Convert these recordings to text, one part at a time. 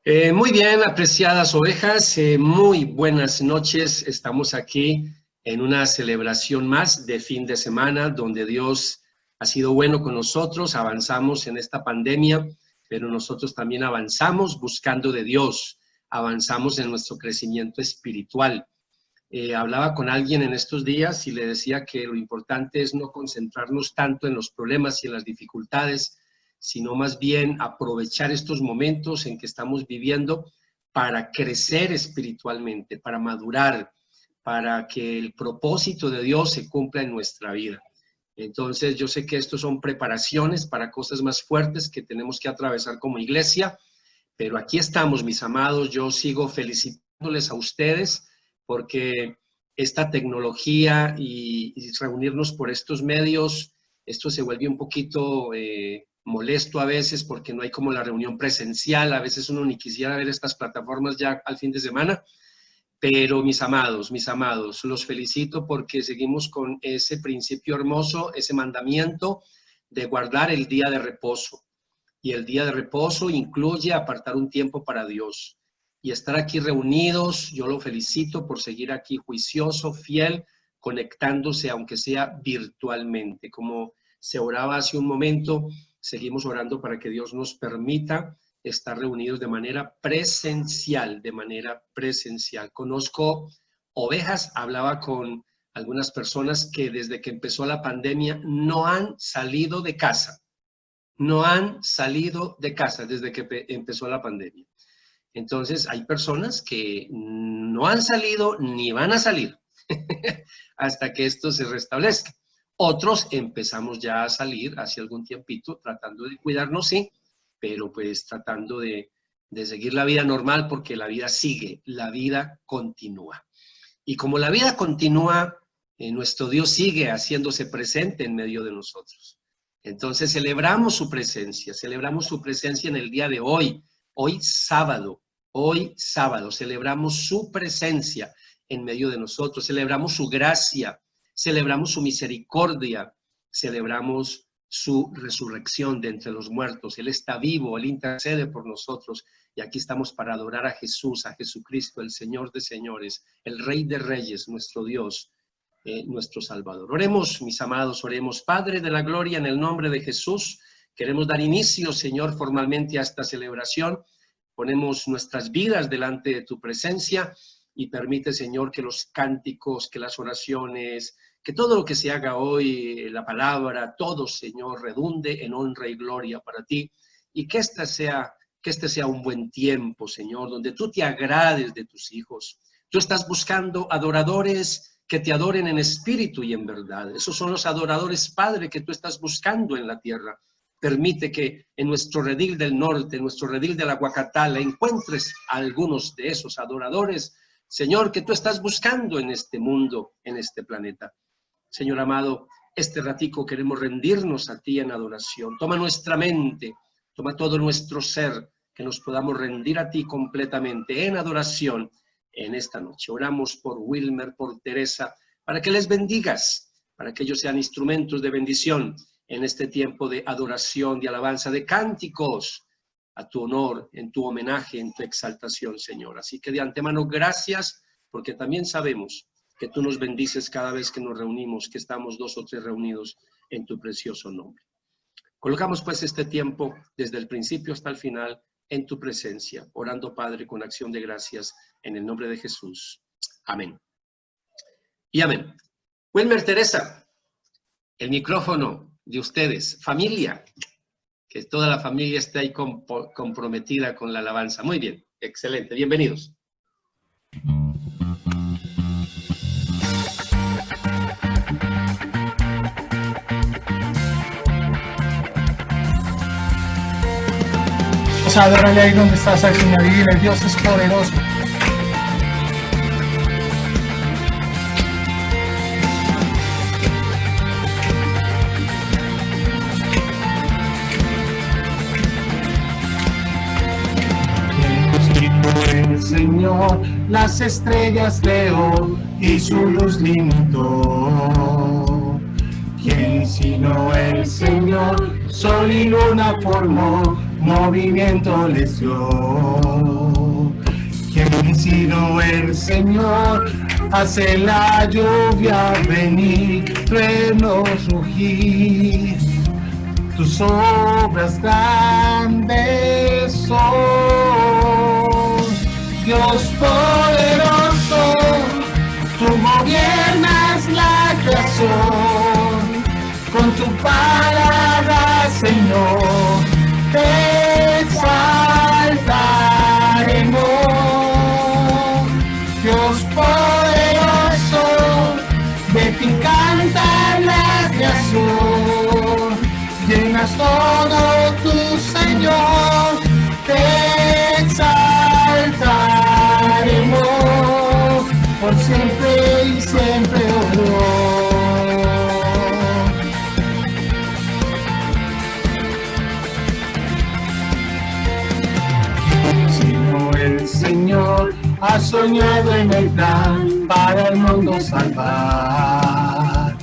Muy bien, apreciadas ovejas, muy buenas noches. Estamos aquí en una celebración más de fin de semana donde Dios ha sido bueno con nosotros. Avanzamos en esta pandemia, pero nosotros también avanzamos buscando de Dios, avanzamos en nuestro crecimiento espiritual. Hablaba con alguien en estos días y le decía que lo importante es no concentrarnos tanto en los problemas y en las dificultades, sino más bien aprovechar estos momentos en que estamos viviendo para crecer espiritualmente, para madurar, para que el propósito de Dios se cumpla en nuestra vida. Entonces, yo sé que estos son preparaciones para cosas más fuertes que tenemos que atravesar como iglesia, pero aquí estamos, mis amados. Yo sigo felicitándoles a ustedes porque esta tecnología y reunirnos por estos medios, esto se vuelve un poquito molesto a veces porque no hay como la reunión presencial. A veces uno ni quisiera ver estas plataformas ya al fin de semana, pero mis amados, los felicito porque seguimos con ese principio hermoso, ese mandamiento de guardar el día de reposo. Y el día de reposo incluye apartar un tiempo para Dios. Y estar aquí reunidos, yo lo felicito por seguir aquí juicioso, fiel, conectándose, aunque sea virtualmente. Como se oraba hace un momento, seguimos orando para que Dios nos permita estar reunidos de manera presencial, Conozco ovejas, hablaba con algunas personas que desde que empezó la pandemia no han salido de casa. No han salido de casa desde que empezó la pandemia. Entonces, hay personas que no han salido ni van a salir hasta que esto se restablezca. Otros empezamos ya a salir hace algún tiempito, tratando de cuidarnos, sí, pero pues tratando de seguir la vida normal, porque la vida sigue, la vida continúa. Y como la vida continúa, nuestro Dios sigue haciéndose presente en medio de nosotros. Entonces celebramos su presencia en el día de hoy, hoy sábado, celebramos su presencia en medio de nosotros, celebramos su gracia, celebramos su misericordia, celebramos su resurrección de entre los muertos. Él está vivo, Él intercede por nosotros y aquí estamos para adorar a Jesús, a Jesucristo, el Señor de señores, el Rey de reyes, nuestro Dios. Nuestro Salvador. Oremos, mis amados, oremos. Padre de la gloria, en el nombre de Jesús, queremos dar inicio, Señor, formalmente a esta celebración. Ponemos nuestras vidas delante de tu presencia y permite, Señor, que los cánticos, que las oraciones, que todo lo que se haga hoy, la palabra, todo, Señor, redunde en honra y gloria para ti, y que este sea un buen tiempo, Señor, donde tú te agrades de tus hijos. Tú estás buscando adoradores que te adoren en espíritu y en verdad. Esos son los adoradores, Padre, que tú estás buscando en la tierra. Permite que en nuestro redil del norte, en nuestro redil de la Guacatala, encuentres a algunos de esos adoradores, Señor, que tú estás buscando en este mundo, en este planeta. Señor amado, este ratico queremos rendirnos a ti en adoración. Toma nuestra mente, toma todo nuestro ser, que nos podamos rendir a ti completamente en adoración. En esta noche oramos por Wilmer, por Teresa, para que les bendigas, para que ellos sean instrumentos de bendición en este tiempo de adoración, de alabanza, de cánticos a tu honor, en tu homenaje, en tu exaltación, Señor. Así que de antemano, gracias, porque también sabemos que tú nos bendices cada vez que nos reunimos, que estamos 2 o 3 reunidos en tu precioso nombre. Colocamos pues este tiempo desde el principio hasta el final en tu presencia, orando, Padre, con acción de gracias en el nombre de Jesús. Amén. Y amén. Wilmer, Teresa, el micrófono de ustedes. Familia, que toda la familia esté ahí comprometida con la alabanza. Muy bien, excelente, bienvenidos. Adórale ahí donde estás, Señor, y dile, Dios es poderoso. El Señor, las estrellas veo y su luz limitó. ¿Quién sino el Señor, sol y luna formó? movimiento les dio. Quien sino el Señor hace la lluvia venir, truenos rugir. Tus obras grandes son, Dios poderoso, tú gobiernas la creación, con tu palabra, Señor, te exaltaremos. Dios poderoso, de ti canta la creación, llenas todo tu Señor, te exaltaremos por siempre y siempre, oh Dios. Sino el Señor ha soñado en el plan para el mundo salvar.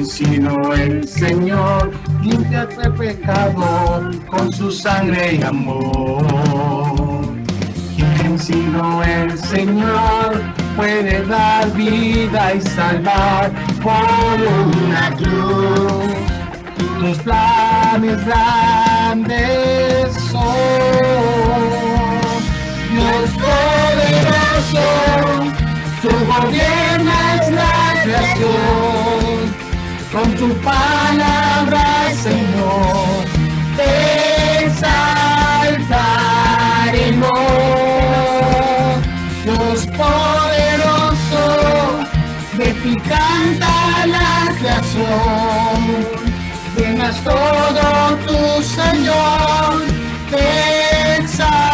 Sino el Señor limpia el pecado con su sangre y amor. Quien sino el Señor puede dar vida y salvar por una cruz. Tus planes grandes son, Dios poderoso, tú gobiernas la creación, con tu palabra, Señor, te exaltaremos. Dios poderoso, de ti canta la creación, llenas todo tu Señor, te exaltaremos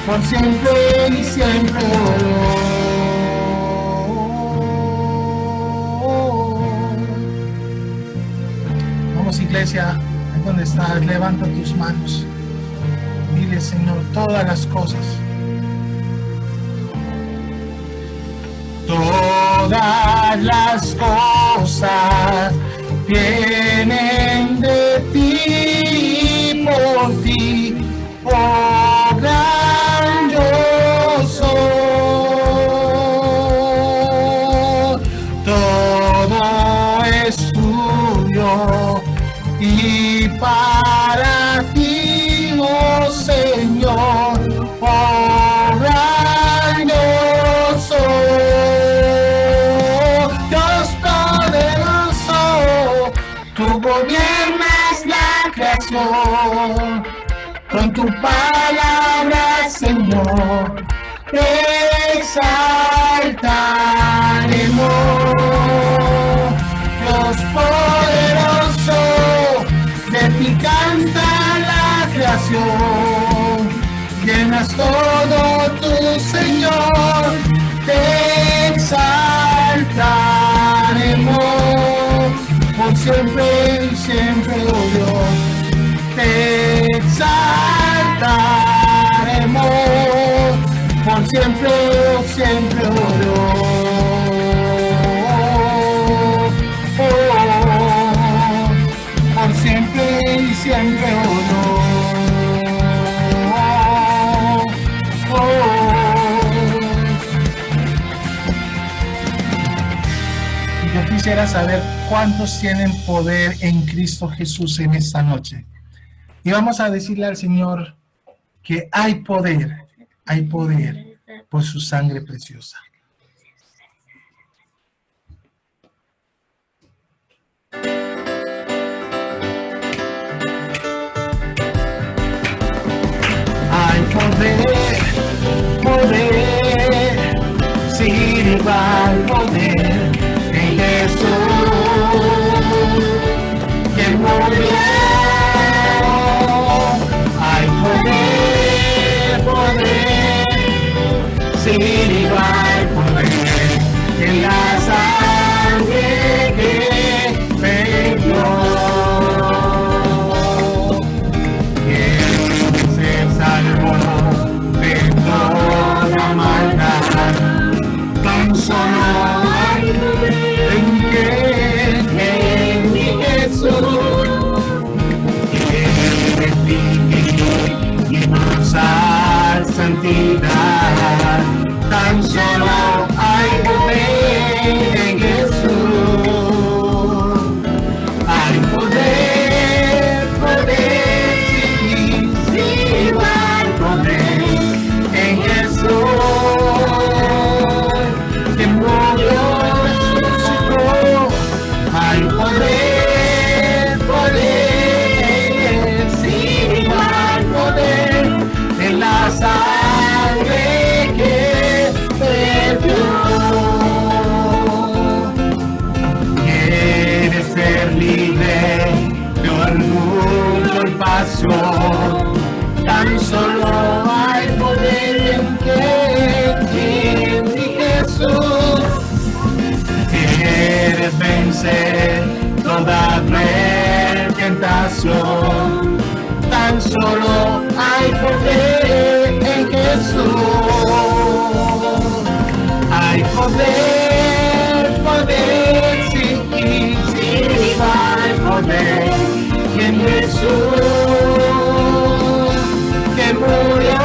por siempre y siempre, oh Dios. Iglesia, ahí donde estás, levanta tus manos. Dile, Señor, todas las cosas. Todas las cosas vienen de ti, por ti, oh gran yo soy. Todo es tuyo y para ti, oh Señor, oh gran yo soy. Dios poderoso, tú gobiernas la creación, con tu palabra, Señor, te exaltaremos. Dios poderoso, de ti canta la creación, llenas todo tu Señor, te exaltaremos por siempre y siempre, oh Dios, te exaltaremos por siempre, oh siempre, oh Dios. Por siempre y siempre, oh Dios. Yo quisiera saber cuántos tienen poder en Cristo Jesús en esta noche. Y vamos a decirle al Señor que hay poder por su sangre preciosa. Poder, sin igual poder en Jesús, que murió. Hay poder, sin igual solo hay poder en Jesús. Hay poder, poder, sí, sí, hay poder en Jesús, que murió, resucitó. Hay poder, poder, sí, hay poder en la sangre que perdió. Quieres ser libre de orgullo y pasión, tan solo hay poder en ti, Jesús. Quieres vencer toda cruel tentación, tan solo hay poder en Jesús. Hay poder, poder, sí, sí, hay poder en Jesús, que murió.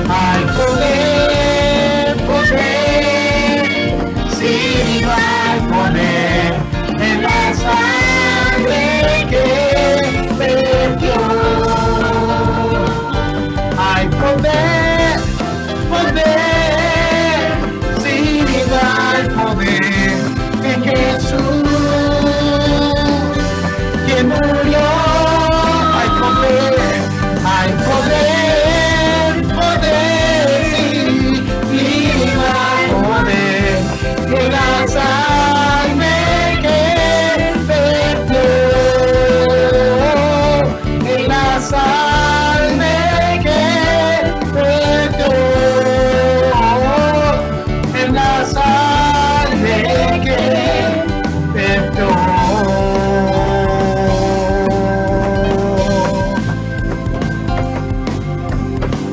Hay poder, poder, sí, hay poder en la sangre que perdió. Hay poder, poder, sí, hay poder en Jesús, que murió. Hay poder, poder, sí, hay poder en la sangre que perdió, en la sangre que perdió, en la sangre que perdió.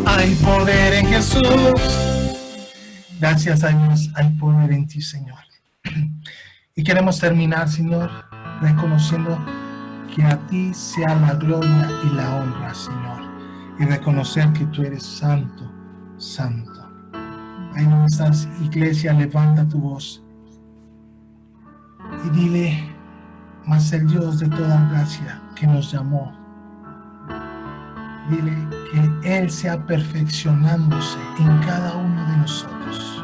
Hay poder en Jesús. Gracias a Dios, hay poder en ti, Señor. Y queremos terminar, Señor, reconociendo que a ti sea la gloria y la honra, Señor. Y reconocer que tú eres santo, santo. Ahí donde estás, iglesia, levanta tu voz y dile: mas el Dios de toda gracia que nos llamó, dile que Él sea perfeccionándose en cada uno de nosotros.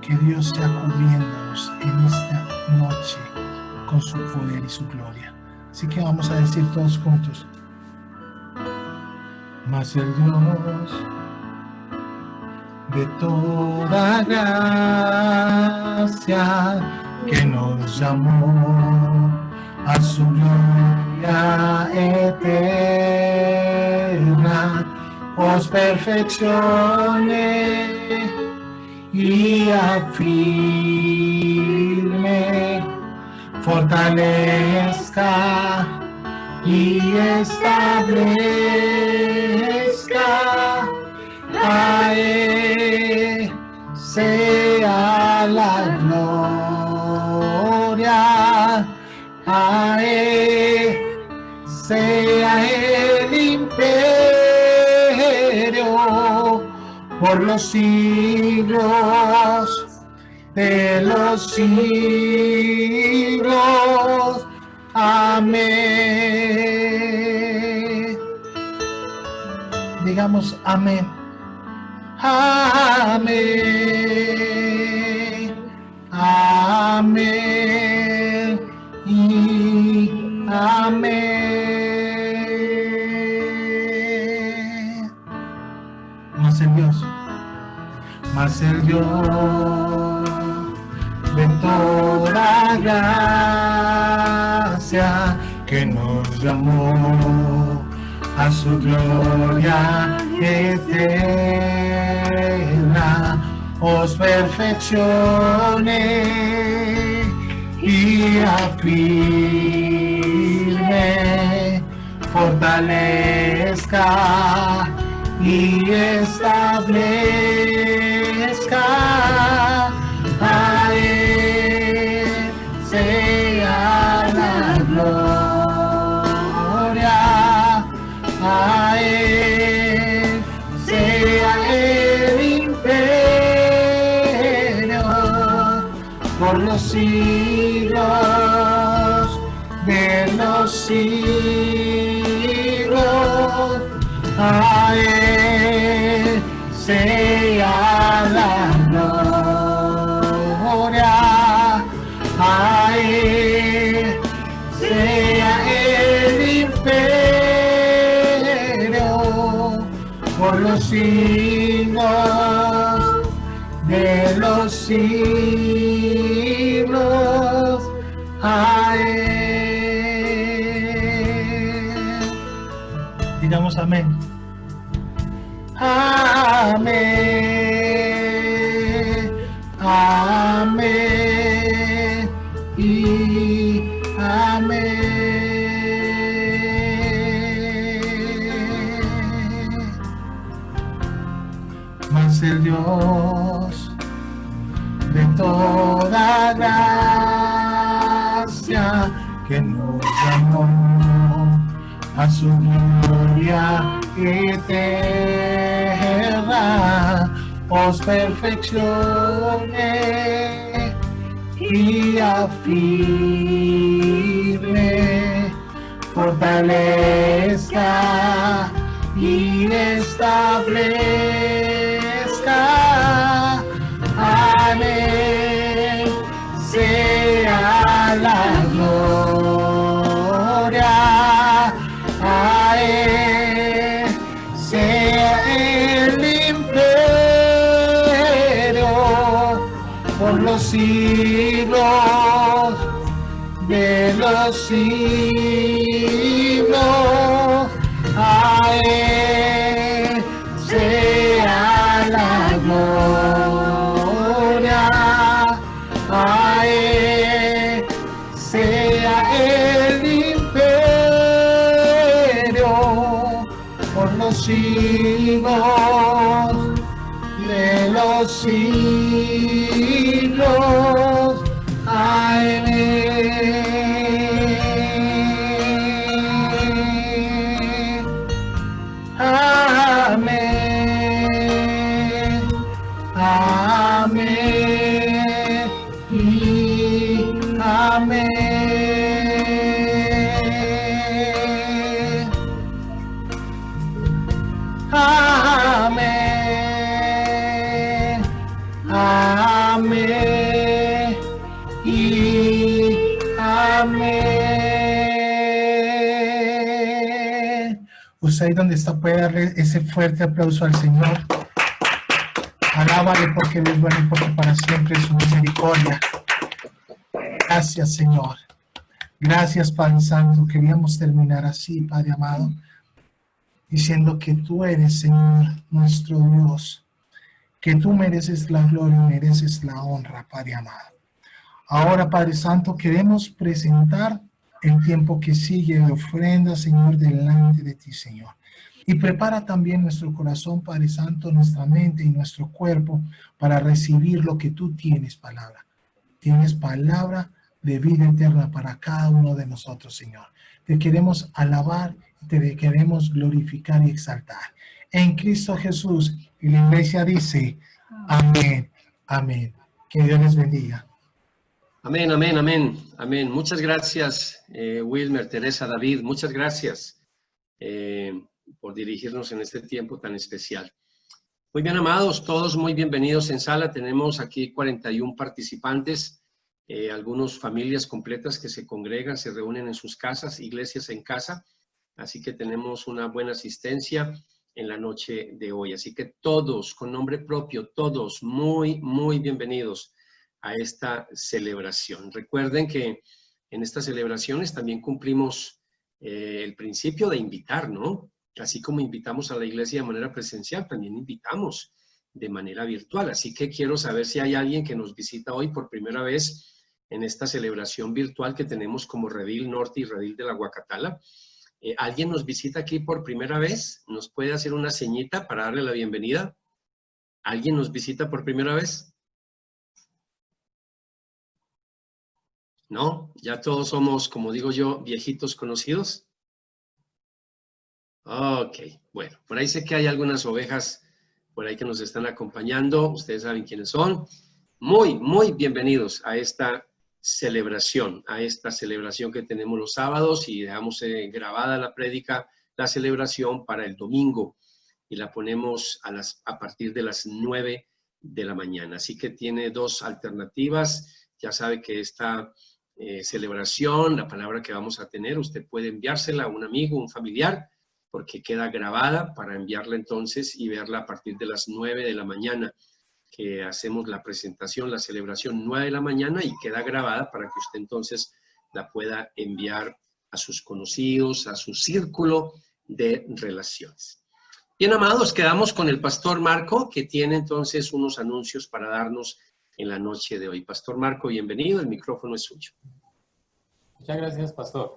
Que Dios sea cubriéndonos en esta noche con su poder y su gloria. Así que vamos a decir todos juntos: mas el Dios de toda gracia que nos llamó a su gloria eterna, os perfeccione y afirme, fortalezca y establezca. A Él sea la gloria, a Él sea el imperio por los siglos de los siglos. Amén. Digamos amén. Amén. Amén. Y amén. Mas el Dios, mas el Dios de toda gracia que nos llamó a su gloria eterna, os perfeccione y afirme, fortalezca y establezca. A Él sea la gloria, a Él por los siglos de los siglos. A Él sea la gloria, a Él sea el imperio por los siglos de los siglos. A Él. Digamos amén. Amén, amén y amén. Mas el Dios de toda gracia, que nos llamó a su gloria eterna, os perfeccione y afirme, fortalezca y establezca. Amén. Sea la gloria, a Él sea el imperio por los siglos de los siglos. A Él sea la gloria, a Él sea el imperio por los siglos de los siglos. Amén. Amén. Amén y amén. Amén. Amén y amén. Usted ahí donde está puede darle ese fuerte aplauso al Señor. Alábale porque Él es bueno y porque para siempre es su misericordia. Gracias, Señor. Gracias, Padre Santo. Queríamos terminar así, Padre amado, diciendo que tú eres, Señor, nuestro Dios, que tú mereces la gloria y mereces la honra, Padre amado. Ahora, Padre Santo, queremos presentar el tiempo que sigue de ofrenda, Señor, delante de ti, Señor. Y prepara también nuestro corazón, Padre Santo, nuestra mente y nuestro cuerpo para recibir lo que tú tienes, palabra. Tienes palabra de vida eterna para cada uno de nosotros, Señor. Te queremos alabar, te queremos glorificar y exaltar. En Cristo Jesús, y la iglesia dice, amén, amén. Que Dios les bendiga. Amén, amén, amén, amén. Muchas gracias, Wilmer, Teresa, David, muchas gracias por dirigirnos en este tiempo tan especial. Muy bien, amados, todos muy bienvenidos en sala. Tenemos aquí 41 participantes, algunas familias completas que se congregan, se reúnen en sus casas, iglesias en casa. Así que tenemos una buena asistencia en la noche de hoy. Así que todos, con nombre propio, todos muy, muy bienvenidos a esta celebración. Recuerden que en estas celebraciones también cumplimos el principio de invitar, ¿no? Así como invitamos a la iglesia de manera presencial, también invitamos de manera virtual. Así que quiero saber si hay alguien que nos visita hoy por primera vez en esta celebración virtual que tenemos como Redil Norte y Redil de la Huacatala. ¿Alguien nos visita aquí por primera vez? ¿Nos puede hacer una señita para darle la bienvenida? ¿Alguien nos visita por primera vez? ¿No? Ya todos somos, como digo yo, viejitos conocidos. Ok, bueno, por ahí sé que hay algunas ovejas por ahí que nos están acompañando. Ustedes saben quiénes son. muy bienvenidos a esta celebración que tenemos los sábados, y dejamos grabada la prédica, la celebración para el domingo, y la ponemos a partir de las 9 de la mañana. Así que tiene dos alternativas. Ya sabe que esta celebración, la palabra que vamos a tener, usted puede enviársela a un amigo, un familiar, porque queda grabada para enviarla entonces y verla a partir de las 9 de la mañana, que hacemos la presentación, la celebración 9 de la mañana, y queda grabada para que usted entonces la pueda enviar a sus conocidos, a su círculo de relaciones. Bien, amados, quedamos con el pastor Marco, que tiene entonces unos anuncios para darnos en la noche de hoy. Pastor Marco, bienvenido, el micrófono es suyo. Muchas gracias, pastor.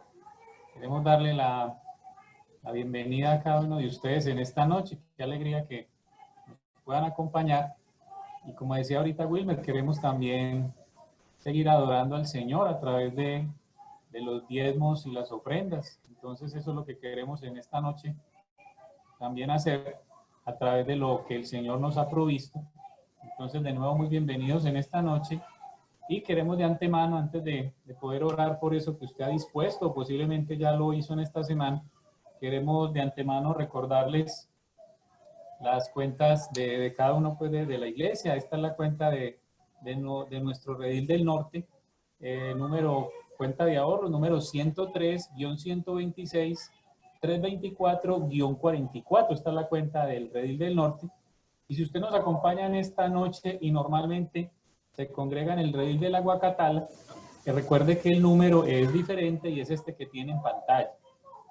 Queremos darle la bienvenida a cada uno de ustedes en esta noche. Qué alegría que nos puedan acompañar. Y como decía ahorita Wilmer, queremos también seguir adorando al Señor a través de los diezmos y las ofrendas. Entonces eso es lo que queremos en esta noche también hacer a través de lo que el Señor nos ha provisto. Entonces, de nuevo, muy bienvenidos en esta noche, y queremos de antemano, antes de poder orar por eso que usted ha dispuesto, posiblemente ya lo hizo en esta semana, queremos de antemano recordarles las cuentas de cada uno, pues, de la iglesia. Esta es la cuenta de nuestro Redil del Norte, cuenta de ahorro, número 103-126-324-44. Esta es la cuenta del Redil del Norte. Y si usted nos acompaña en esta noche y normalmente se congrega en el Redil de la Guacatala, que recuerde que el número es diferente y es este que tiene en pantalla.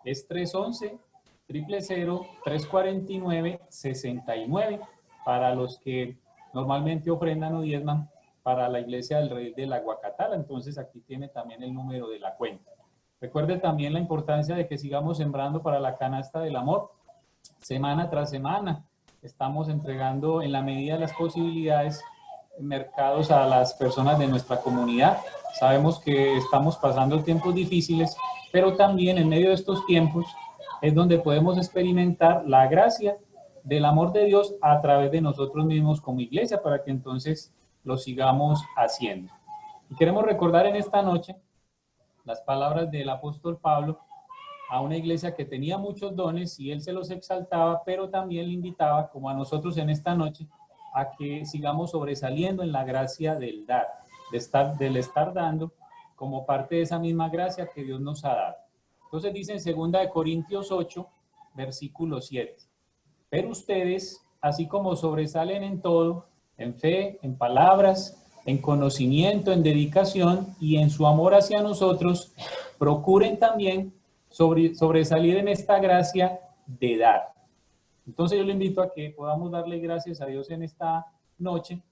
Es 311-000-349-69 para los que normalmente ofrendan o diezman para la iglesia del Redil de la Guacatala. Entonces aquí tiene también el número de la cuenta. Recuerde también la importancia de que sigamos sembrando para la canasta del amor. Semana tras semana estamos entregando, en la medida de las posibilidades, mercados a las personas de nuestra comunidad. Sabemos que estamos pasando tiempos difíciles, pero también en medio de estos tiempos es donde podemos experimentar la gracia del amor de Dios a través de nosotros mismos como iglesia, para que entonces lo sigamos haciendo. Y queremos recordar en esta noche las palabras del apóstol Pablo a una iglesia que tenía muchos dones y él se los exaltaba, pero también le invitaba, como a nosotros en esta noche, a que sigamos sobresaliendo en la gracia del dar, del estar dando como parte de esa misma gracia que Dios nos ha dado. Entonces dice en 2 Corintios 8, versículo 7, pero ustedes, así como sobresalen en todo, en fe, en palabras, en conocimiento, en dedicación y en su amor hacia nosotros, procuren también sobresalir en esta gracia de dar. Entonces yo le invito a que podamos darle gracias a Dios en esta noche,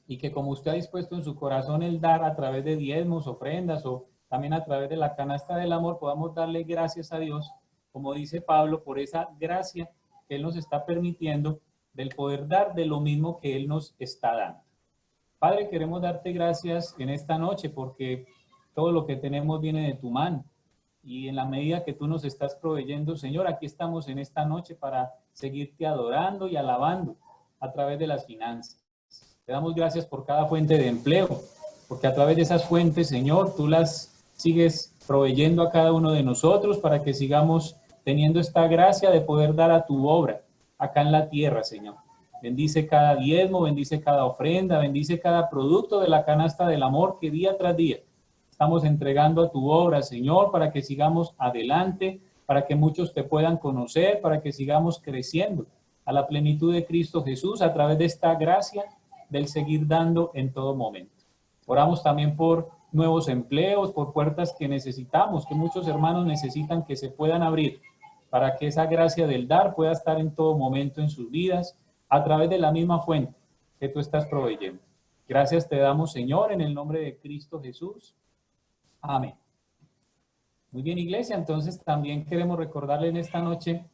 y que como usted ha dispuesto en su corazón el dar a través de diezmos, ofrendas, o también a través de la canasta del amor, podamos darle gracias a Dios, como dice Pablo, por esa gracia que Él nos está permitiendo, del poder dar de lo mismo que Él nos está dando. Padre, queremos darte gracias en esta noche, porque todo lo que tenemos viene de tu mano. Y en la medida que tú nos estás proveyendo, Señor, aquí estamos en esta noche para seguirte adorando y alabando a través de las finanzas. Te damos gracias por cada fuente de empleo, porque a través de esas fuentes, Señor, tú las sigues proveyendo a cada uno de nosotros para que sigamos teniendo esta gracia de poder dar a tu obra acá en la tierra, Señor. Bendice cada diezmo, bendice cada ofrenda, bendice cada producto de la canasta del amor que día tras día estamos entregando a tu obra, Señor, para que sigamos adelante, para que muchos te puedan conocer, para que sigamos creciendo a la plenitud de Cristo Jesús a través de esta gracia del seguir dando en todo momento. Oramos también por nuevos empleos, por puertas que necesitamos, que muchos hermanos necesitan que se puedan abrir, para que esa gracia del dar pueda estar en todo momento en sus vidas, a través de la misma fuente que tú estás proveyendo. Gracias te damos, Señor, en el nombre de Cristo Jesús. Amén. Muy bien, iglesia, entonces también queremos recordarle en esta noche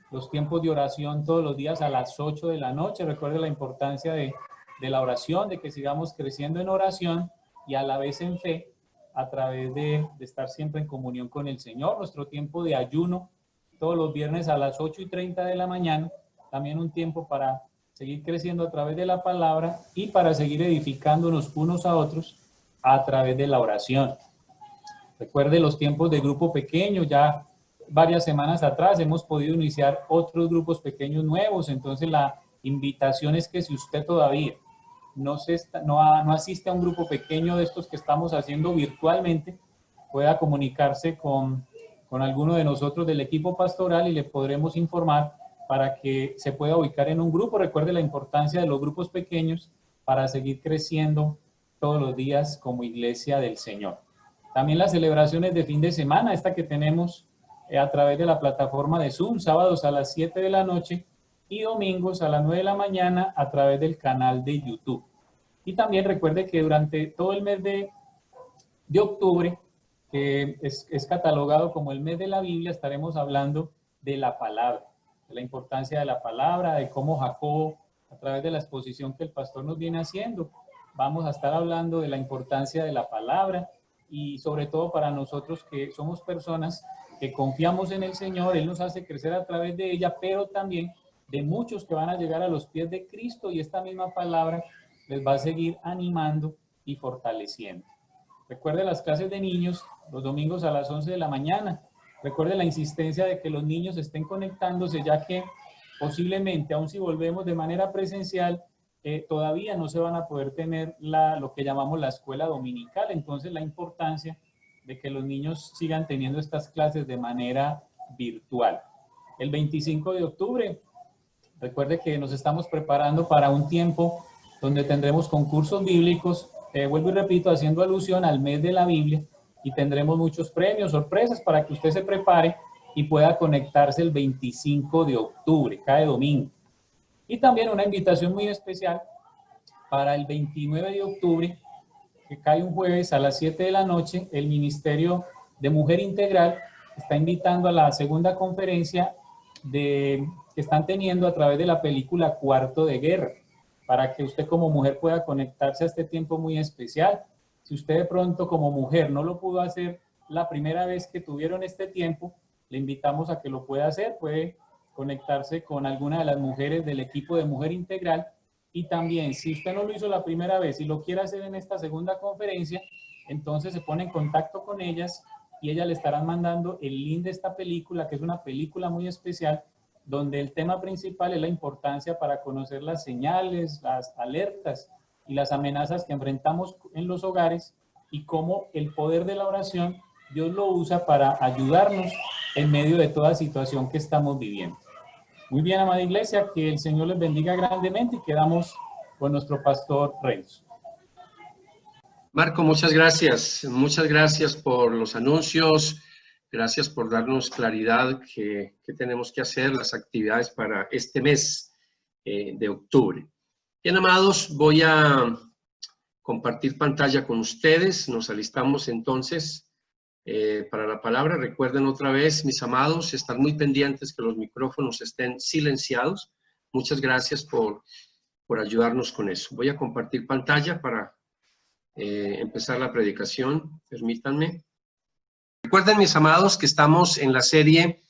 los tiempos de oración todos los días a las 8 de la noche. Recuerde la importancia de la oración, de que sigamos creciendo en oración y a la vez en fe, a través de estar siempre en comunión con el Señor. Nuestro tiempo de ayuno todos los viernes a las 8:30 de la mañana, también un tiempo para seguir creciendo a través de la palabra y para seguir edificándonos unos a otros a través de la oración. Recuerde los tiempos de grupo pequeño, ya varias semanas atrás hemos podido iniciar otros grupos pequeños nuevos, entonces la invitación es que si usted todavía no asiste a un grupo pequeño de estos que estamos haciendo virtualmente, pueda comunicarse con alguno de nosotros del equipo pastoral y le podremos informar para que se pueda ubicar en un grupo. Recuerde la importancia de los grupos pequeños para seguir creciendo todos los días como iglesia del Señor. También las celebraciones de fin de semana, esta que tenemos a través de la plataforma de Zoom, sábados a las 7 de la noche y domingos a las 9 de la mañana a través del canal de YouTube. Y también recuerde que durante todo el mes de octubre, que es catalogado como el mes de la Biblia, estaremos hablando de la palabra, de la importancia de la palabra, de cómo Jacobo, a través de la exposición que el pastor nos viene haciendo, vamos a estar hablando de la importancia de la palabra y sobre todo para nosotros que somos personas que confiamos en el Señor, Él nos hace crecer a través de ella, pero también de muchos que van a llegar a los pies de Cristo y esta misma palabra les va a seguir animando y fortaleciendo. Recuerde las clases de niños los domingos a las 11 de la mañana. Recuerde la insistencia de que los niños estén conectándose, ya que posiblemente, aun si volvemos de manera presencial, todavía no se van a poder tener lo que llamamos la escuela dominical. Entonces, la importancia de que los niños sigan teniendo estas clases de manera virtual. El 25 de octubre, recuerde que nos estamos preparando para un tiempo donde tendremos concursos bíblicos, vuelvo y repito, haciendo alusión al mes de la Biblia, y tendremos muchos premios, sorpresas para que usted se prepare y pueda conectarse el 25 de octubre, cae domingo. Y también una invitación muy especial para el 29 de octubre, que cae un jueves a las 7 de la noche, el Ministerio de Mujer Integral está invitando a la segunda conferencia que están teniendo a través de la película Cuarto de Guerra, para que usted como mujer pueda conectarse a este tiempo muy especial. Si usted de pronto como mujer no lo pudo hacer la primera vez que tuvieron este tiempo, le invitamos a que lo pueda hacer, puede conectarse con alguna de las mujeres del equipo de Mujer Integral. Y también, si usted no lo hizo la primera vez y lo quiere hacer en esta segunda conferencia, entonces se pone en contacto con ellas y ellas le estarán mandando el link de esta película, que es una película muy especial, donde el tema principal es la importancia para conocer las señales, las alertas y las amenazas que enfrentamos en los hogares y cómo el poder de la oración Dios lo usa para ayudarnos en medio de toda situación que estamos viviendo. Muy bien, amada iglesia, que el Señor les bendiga grandemente y quedamos con nuestro pastor Reyes. Marco, muchas gracias por los anuncios, gracias por darnos claridad que tenemos que hacer, las actividades para este mes de octubre. Bien, amados, voy a compartir pantalla con ustedes, nos alistamos entonces para la palabra. Recuerden otra vez, mis amados, estar muy pendientes que los micrófonos estén silenciados. Muchas gracias por ayudarnos con eso. Voy a compartir pantalla para empezar la predicación. Permítanme. Recuerden, mis amados, que estamos en la serie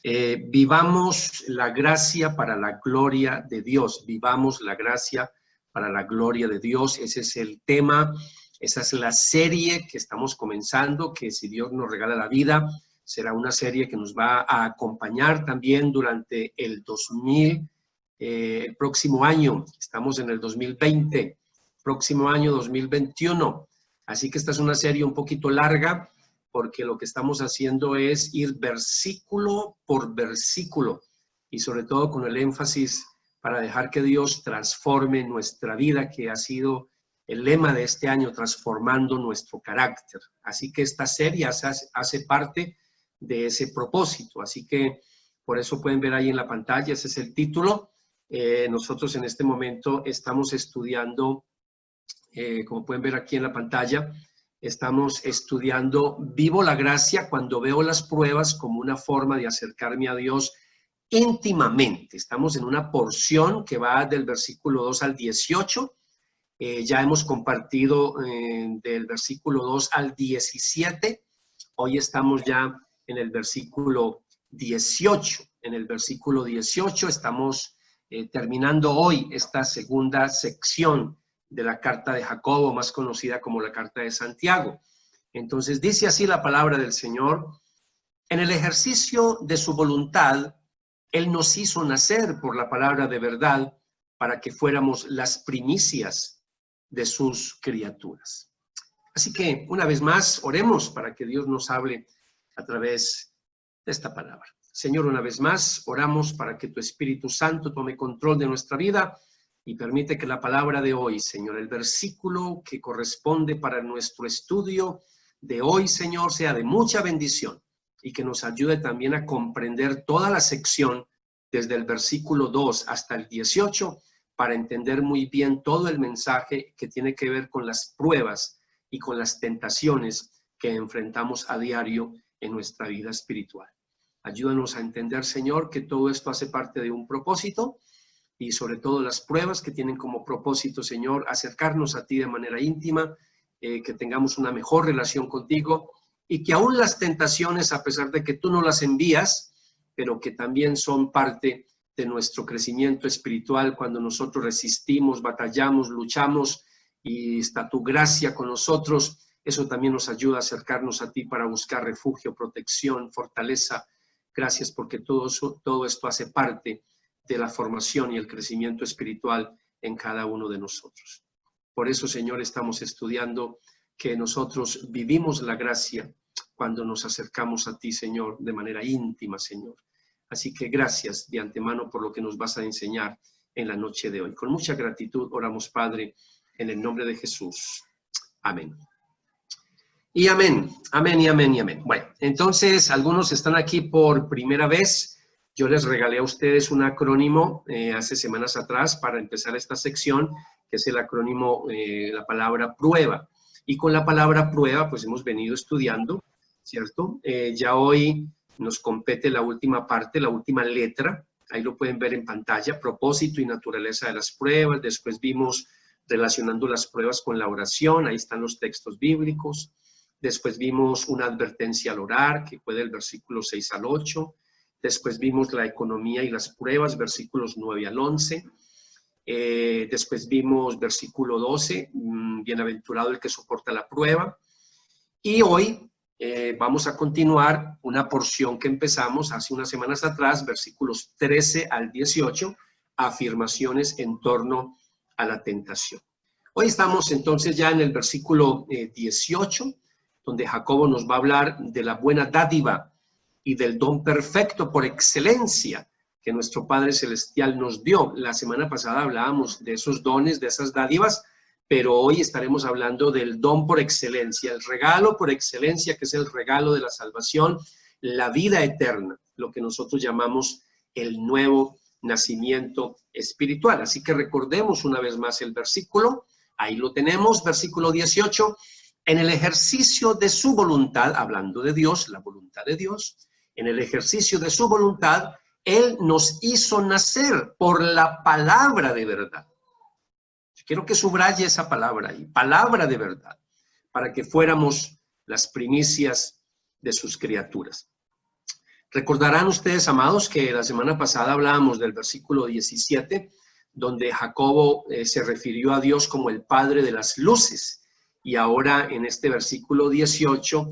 Vivamos la gracia para la gloria de Dios. Vivamos la gracia para la gloria de Dios. Ese es el tema. Esa es la serie que estamos comenzando, que si Dios nos regala la vida, será una serie que nos va a acompañar también durante el próximo año. Estamos en el 2020, próximo año 2021. Así que esta es una serie un poquito larga, porque lo que estamos haciendo es ir versículo por versículo y sobre todo con el énfasis para dejar que Dios transforme nuestra vida, que ha sido el lema de este año, transformando nuestro carácter. Así que esta serie hace parte de ese propósito. Así que por eso pueden ver ahí en la pantalla, ese es el título. Nosotros en este momento estamos estudiando, como pueden ver aquí en la pantalla, estamos estudiando Vivo la gracia cuando veo las pruebas como una forma de acercarme a Dios íntimamente. Estamos en una porción que va del versículo 2 al 18. Ya hemos compartido del versículo 2 al 17. Hoy estamos ya en el versículo 18. En el versículo 18 estamos terminando hoy esta segunda sección de la carta de Jacobo, más conocida como la carta de Santiago. Entonces dice así la palabra del Señor: en el ejercicio de su voluntad, Él nos hizo nacer por la palabra de verdad para que fuéramos las primicias de sus criaturas. Así que, una vez más, oremos para que Dios nos hable a través de esta palabra. Señor, una vez más, oramos para que tu Espíritu Santo tome control de nuestra vida y permite que la palabra de hoy, Señor, el versículo que corresponde para nuestro estudio de hoy, Señor, sea de mucha bendición y que nos ayude también a comprender toda la sección desde el versículo 2 hasta el 18 para entender muy bien todo el mensaje que tiene que ver con las pruebas y con las tentaciones que enfrentamos a diario en nuestra vida espiritual. Ayúdanos a entender, Señor, que todo esto hace parte de un propósito y sobre todo las pruebas que tienen como propósito, Señor, acercarnos a ti de manera íntima, que tengamos una mejor relación contigo y que aún las tentaciones, a pesar de que tú no las envías, pero que también son parte de nuestro crecimiento espiritual cuando nosotros resistimos, batallamos, luchamos y está tu gracia con nosotros. Eso también nos ayuda a acercarnos a ti para buscar refugio, protección, fortaleza. Gracias porque todo esto hace parte de la formación y el crecimiento espiritual en cada uno de nosotros. Por eso, Señor, estamos estudiando que nosotros vivimos la gracia cuando nos acercamos a ti, Señor, de manera íntima, Señor. Así que gracias de antemano por lo que nos vas a enseñar en la noche de hoy. Con mucha gratitud oramos, Padre, en el nombre de Jesús. Amén. Y amén, amén y amén y amén. Bueno, entonces algunos están aquí por primera vez. Yo les regalé a ustedes un acrónimo hace semanas atrás para empezar esta sección, que es el acrónimo, la palabra prueba. Y con la palabra prueba, pues hemos venido estudiando, ¿cierto? Ya hoy nos compete la última parte, la última letra. Ahí lo pueden ver en pantalla, propósito y naturaleza de las pruebas. Después vimos relacionando las pruebas con la oración. Ahí están los textos bíblicos. Después vimos una advertencia al orar, que fue del versículo 6 al 8. Después vimos la economía y las pruebas, versículos 9 al 11. Después vimos versículo 12, bienaventurado el que soporta la prueba. Y hoy vamos a continuar una porción que empezamos hace unas semanas atrás, versículos 13 al 18, afirmaciones en torno a la tentación. Hoy estamos entonces ya en el versículo 18, donde Jacobo nos va a hablar de la buena dádiva y del don perfecto por excelencia que nuestro Padre Celestial nos dio. La semana pasada hablábamos de esos dones, de esas dádivas, pero hoy estaremos hablando del don por excelencia, el regalo por excelencia, que es el regalo de la salvación, la vida eterna, lo que nosotros llamamos el nuevo nacimiento espiritual. Así que recordemos una vez más el versículo, ahí lo tenemos, versículo 18, en el ejercicio de su voluntad, hablando de Dios, la voluntad de Dios, en el ejercicio de su voluntad, Él nos hizo nacer por la palabra de verdad. Quiero que subraye esa palabra ahí, palabra de verdad, para que fuéramos las primicias de sus criaturas. Recordarán ustedes, amados, que la semana pasada hablábamos del versículo 17, donde Jacobo se refirió a Dios como el Padre de las luces. Y ahora en este versículo 18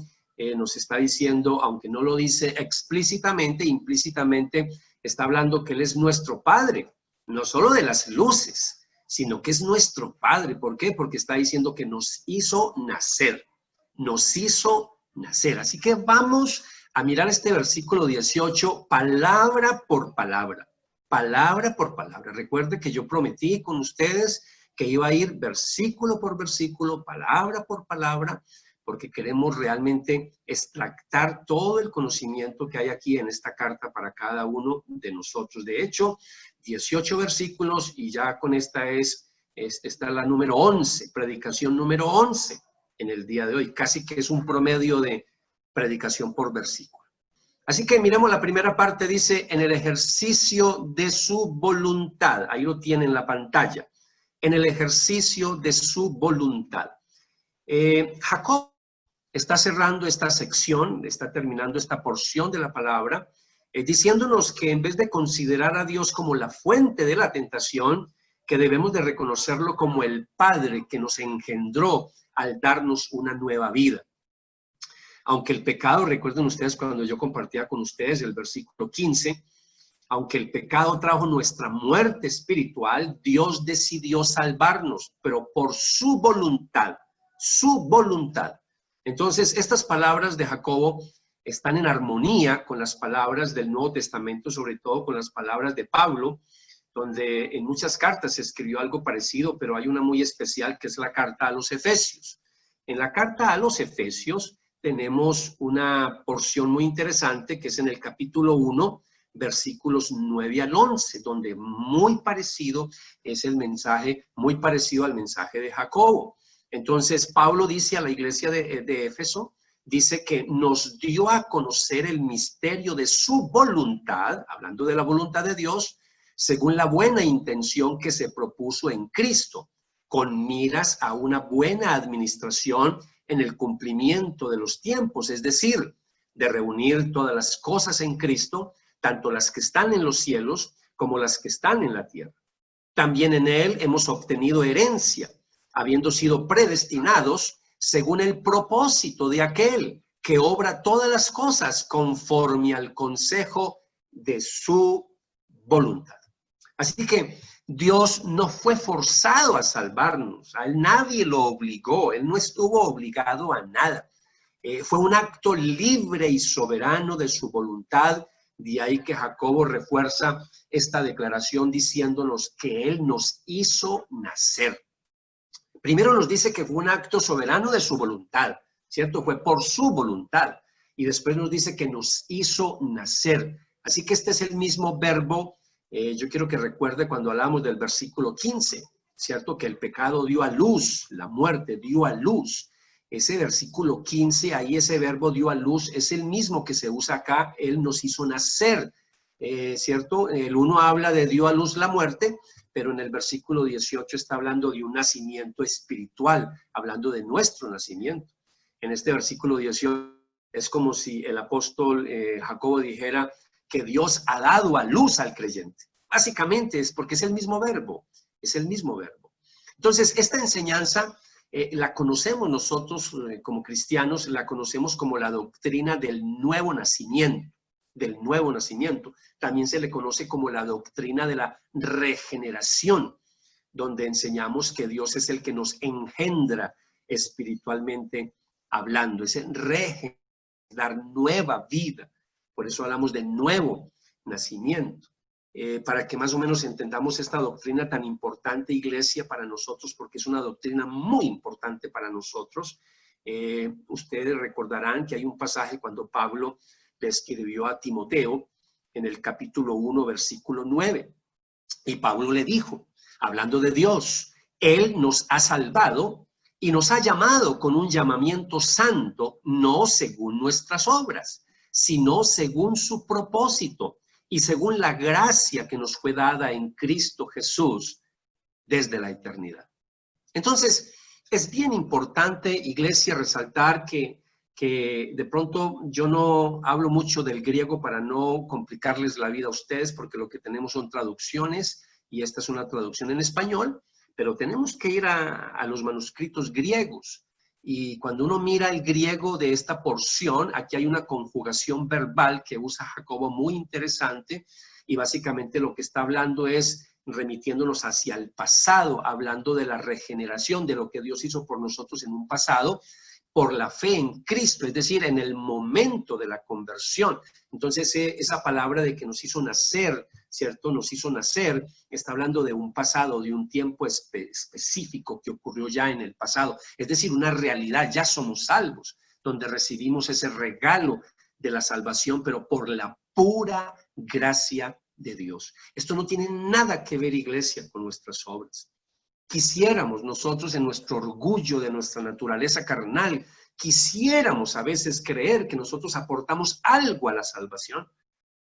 nos está diciendo, aunque no lo dice explícitamente, implícitamente está hablando que Él es nuestro Padre, no solo de las luces, sino que es nuestro Padre. ¿Por qué? Porque está diciendo que nos hizo nacer, nos hizo nacer. Así que vamos a mirar este versículo 18, palabra por palabra, palabra por palabra. Recuerde que yo prometí con ustedes que iba a ir versículo por versículo, palabra por palabra, porque queremos realmente extractar todo el conocimiento que hay aquí en esta carta para cada uno de nosotros. De hecho, 18 versículos y ya con esta es la número 11, predicación número 11 en el día de hoy. Casi que es un promedio de predicación por versículo. Así que miremos la primera parte, dice, en el ejercicio de su voluntad. Ahí lo tiene en la pantalla. En el ejercicio de su voluntad. Jacob está cerrando esta sección, está terminando esta porción de la palabra diciéndonos que en vez de considerar a Dios como la fuente de la tentación, que debemos de reconocerlo como el Padre que nos engendró al darnos una nueva vida. Aunque el pecado, recuerden ustedes cuando yo compartía con ustedes el versículo 15, aunque el pecado trajo nuestra muerte espiritual, Dios decidió salvarnos, pero por su voluntad, su voluntad. Entonces, estas palabras de Jacobo están en armonía con las palabras del Nuevo Testamento, sobre todo con las palabras de Pablo, donde en muchas cartas se escribió algo parecido, pero hay una muy especial que es la carta a los Efesios. En la carta a los Efesios tenemos una porción muy interesante que es en el capítulo 1, versículos 9 al 11, donde muy parecido es el mensaje, muy parecido al mensaje de Jacobo. Entonces, Pablo dice a la iglesia de Éfeso, dice que nos dio a conocer el misterio de su voluntad, hablando de la voluntad de Dios, según la buena intención que se propuso en Cristo, con miras a una buena administración en el cumplimiento de los tiempos, es decir, de reunir todas las cosas en Cristo, tanto las que están en los cielos como las que están en la tierra. También en él hemos obtenido herencia, habiendo sido predestinados según el propósito de aquel que obra todas las cosas conforme al consejo de su voluntad. Así que Dios no fue forzado a salvarnos, a él nadie lo obligó, él no estuvo obligado a nada. Fue un acto libre y soberano de su voluntad. De ahí que Jacobo refuerza esta declaración diciéndonos que él nos hizo nacer. Primero nos dice que fue un acto soberano de su voluntad, ¿cierto? Fue por su voluntad. Y después nos dice que nos hizo nacer. Así que este es el mismo verbo. Yo quiero que recuerde cuando hablamos del versículo 15, ¿cierto? Que el pecado dio a luz, la muerte dio a luz. Ese versículo 15, ahí ese verbo dio a luz, es el mismo que se usa acá, él nos hizo nacer, ¿cierto? El uno habla de dio a luz la muerte, pero en el versículo 18 está hablando de un nacimiento espiritual, hablando de nuestro nacimiento. En este versículo 18 es como si el apóstol Jacobo dijera que Dios ha dado a luz al creyente. Básicamente es porque es el mismo verbo, es el mismo verbo. Entonces, esta enseñanza la conocemos nosotros como cristianos, la conocemos como la doctrina del nuevo nacimiento, También se le conoce como la doctrina de la regeneración, donde enseñamos que Dios es el que nos engendra espiritualmente hablando, es dar nueva vida. Por eso hablamos de nuevo nacimiento. Para que más o menos entendamos esta doctrina tan importante, iglesia, para nosotros, porque es una doctrina muy importante para nosotros. Ustedes recordarán que hay un pasaje cuando Pablo le escribió a Timoteo en el capítulo 1, versículo 9. Y Pablo le dijo, hablando de Dios, Él nos ha salvado y nos ha llamado con un llamamiento santo, no según nuestras obras, sino según su propósito y según la gracia que nos fue dada en Cristo Jesús desde la eternidad. Entonces, es bien importante, iglesia, resaltar que de pronto yo no hablo mucho del griego para no complicarles la vida a ustedes, porque lo que tenemos son traducciones, y esta es una traducción en español, pero tenemos que ir a los manuscritos griegos. Y cuando uno mira el griego de esta porción, aquí hay una conjugación verbal que usa Jacobo muy interesante, y básicamente lo que está hablando es remitiéndonos hacia el pasado, hablando de la regeneración, de lo que Dios hizo por nosotros en un pasado, por la fe en Cristo, es decir, en el momento de la conversión. Entonces, esa palabra de que nos hizo nacer, ¿cierto? Nos hizo nacer, está hablando de un pasado, de un tiempo específico que ocurrió ya en el pasado. Es decir, una realidad, ya somos salvos, donde recibimos ese regalo de la salvación, pero por la pura gracia de Dios. Esto no tiene nada que ver, iglesia, con nuestras obras. Quisiéramos nosotros en nuestro orgullo de nuestra naturaleza carnal, quisiéramos a veces creer que nosotros aportamos algo a la salvación,